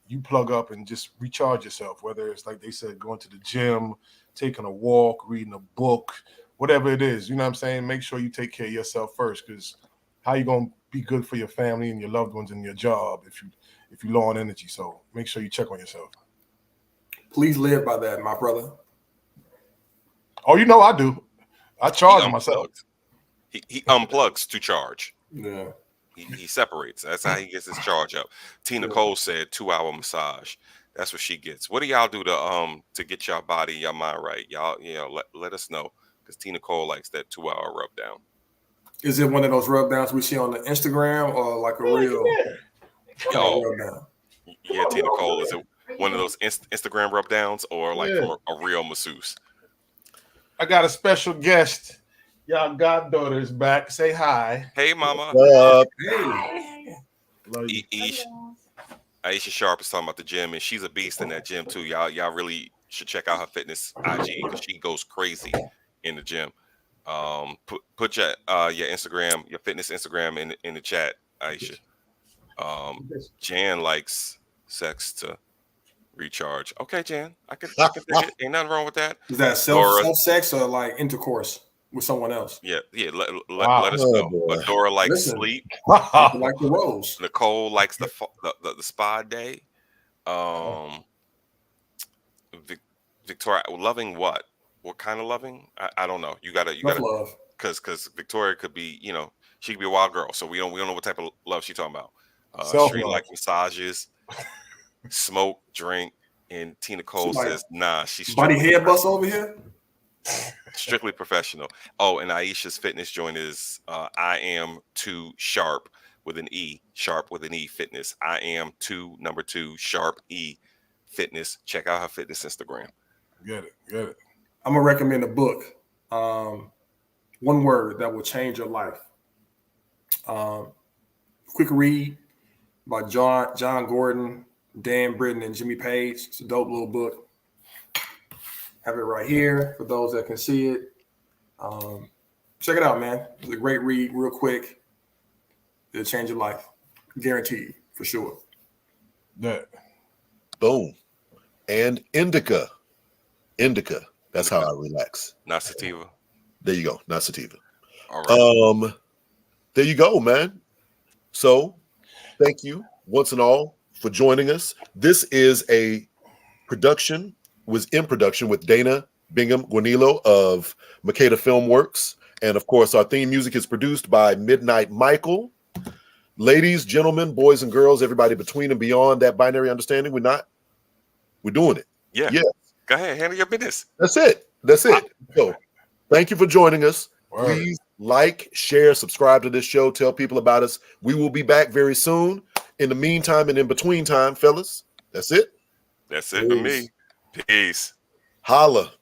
you plug up and just recharge yourself, whether it's like they said, going to the gym, taking a walk, reading a book, whatever it is. You know what I'm saying? Make sure you take care of yourself first, because how you going to be good for your family and your loved ones and your job if you're low on energy. So make sure you check on yourself. Please live by that, my brother. Oh, you know I do. I charge myself. He unplugs to charge. Yeah. He separates. That's how he gets his charge up. Tina Cole said 2-hour massage. That's what she gets. What do y'all do to get your body, your mind right? Y'all, let us know, because Tina Cole likes that 2-hour rub down. Is it one of those rub downs we see on the Instagram, or like a real rub down? Yeah, Tina Cole, is it one of those Instagram rub downs, or like from a real masseuse? I got a special guest. Y'all goddaughter is back. Say hi. Hey, mama. Hey. Aisha Sharp is talking about the gym, and she's a beast in that gym too. Y'all really should check out her fitness IG, because she goes crazy in the gym. Put your Instagram, your fitness Instagram in the chat, Aisha. Jan likes sex to recharge. Okay, Jan, I can take it. Ain't nothing wrong with that. Is that self sex or like intercourse with someone else? Yeah. Let us know. Adora likes sleep. Like the rose. Nicole likes the spa day. Victoria, loving what? What kind of loving? I don't know. You gotta love, because Victoria could be, she could be a wild girl. So we don't know what type of love she's talking about. She like massages, smoke, drink, and Tina Cole says, nah, she's body hair bust over here. Strictly professional. Oh, and Aisha's fitness joint is I am 2 sharp with an E, sharp with an E fitness. I am 2 sharp E fitness. Check out her fitness Instagram. Get it. I'm gonna recommend a book. One word that will change your life. Quick read by John Gordon, Dan Britton, and Jimmy Page. It's a dope little book. Have it right here for those that can see it. Check it out, man. It's a great read, real quick. It'll change your life. Guaranteed, for sure. Yeah. Boom. And indica. That's how I relax. Not sativa. There you go. Not sativa. All right. There you go, man. So thank you once and all for joining us. This is was in production with Dana Bingham Guanilo of Makeda Filmworks. And of course, our theme music is produced by Midnight Michael. Ladies, gentlemen, boys and girls, everybody between and beyond that binary understanding, we're doing it. Yeah. Go ahead, handle your business. That's it. So thank you for joining us. Please like, share, subscribe to this show. Tell people about us. We will be back very soon. In the meantime and in between time, fellas, that's it. That's it for me. Peace. Holla.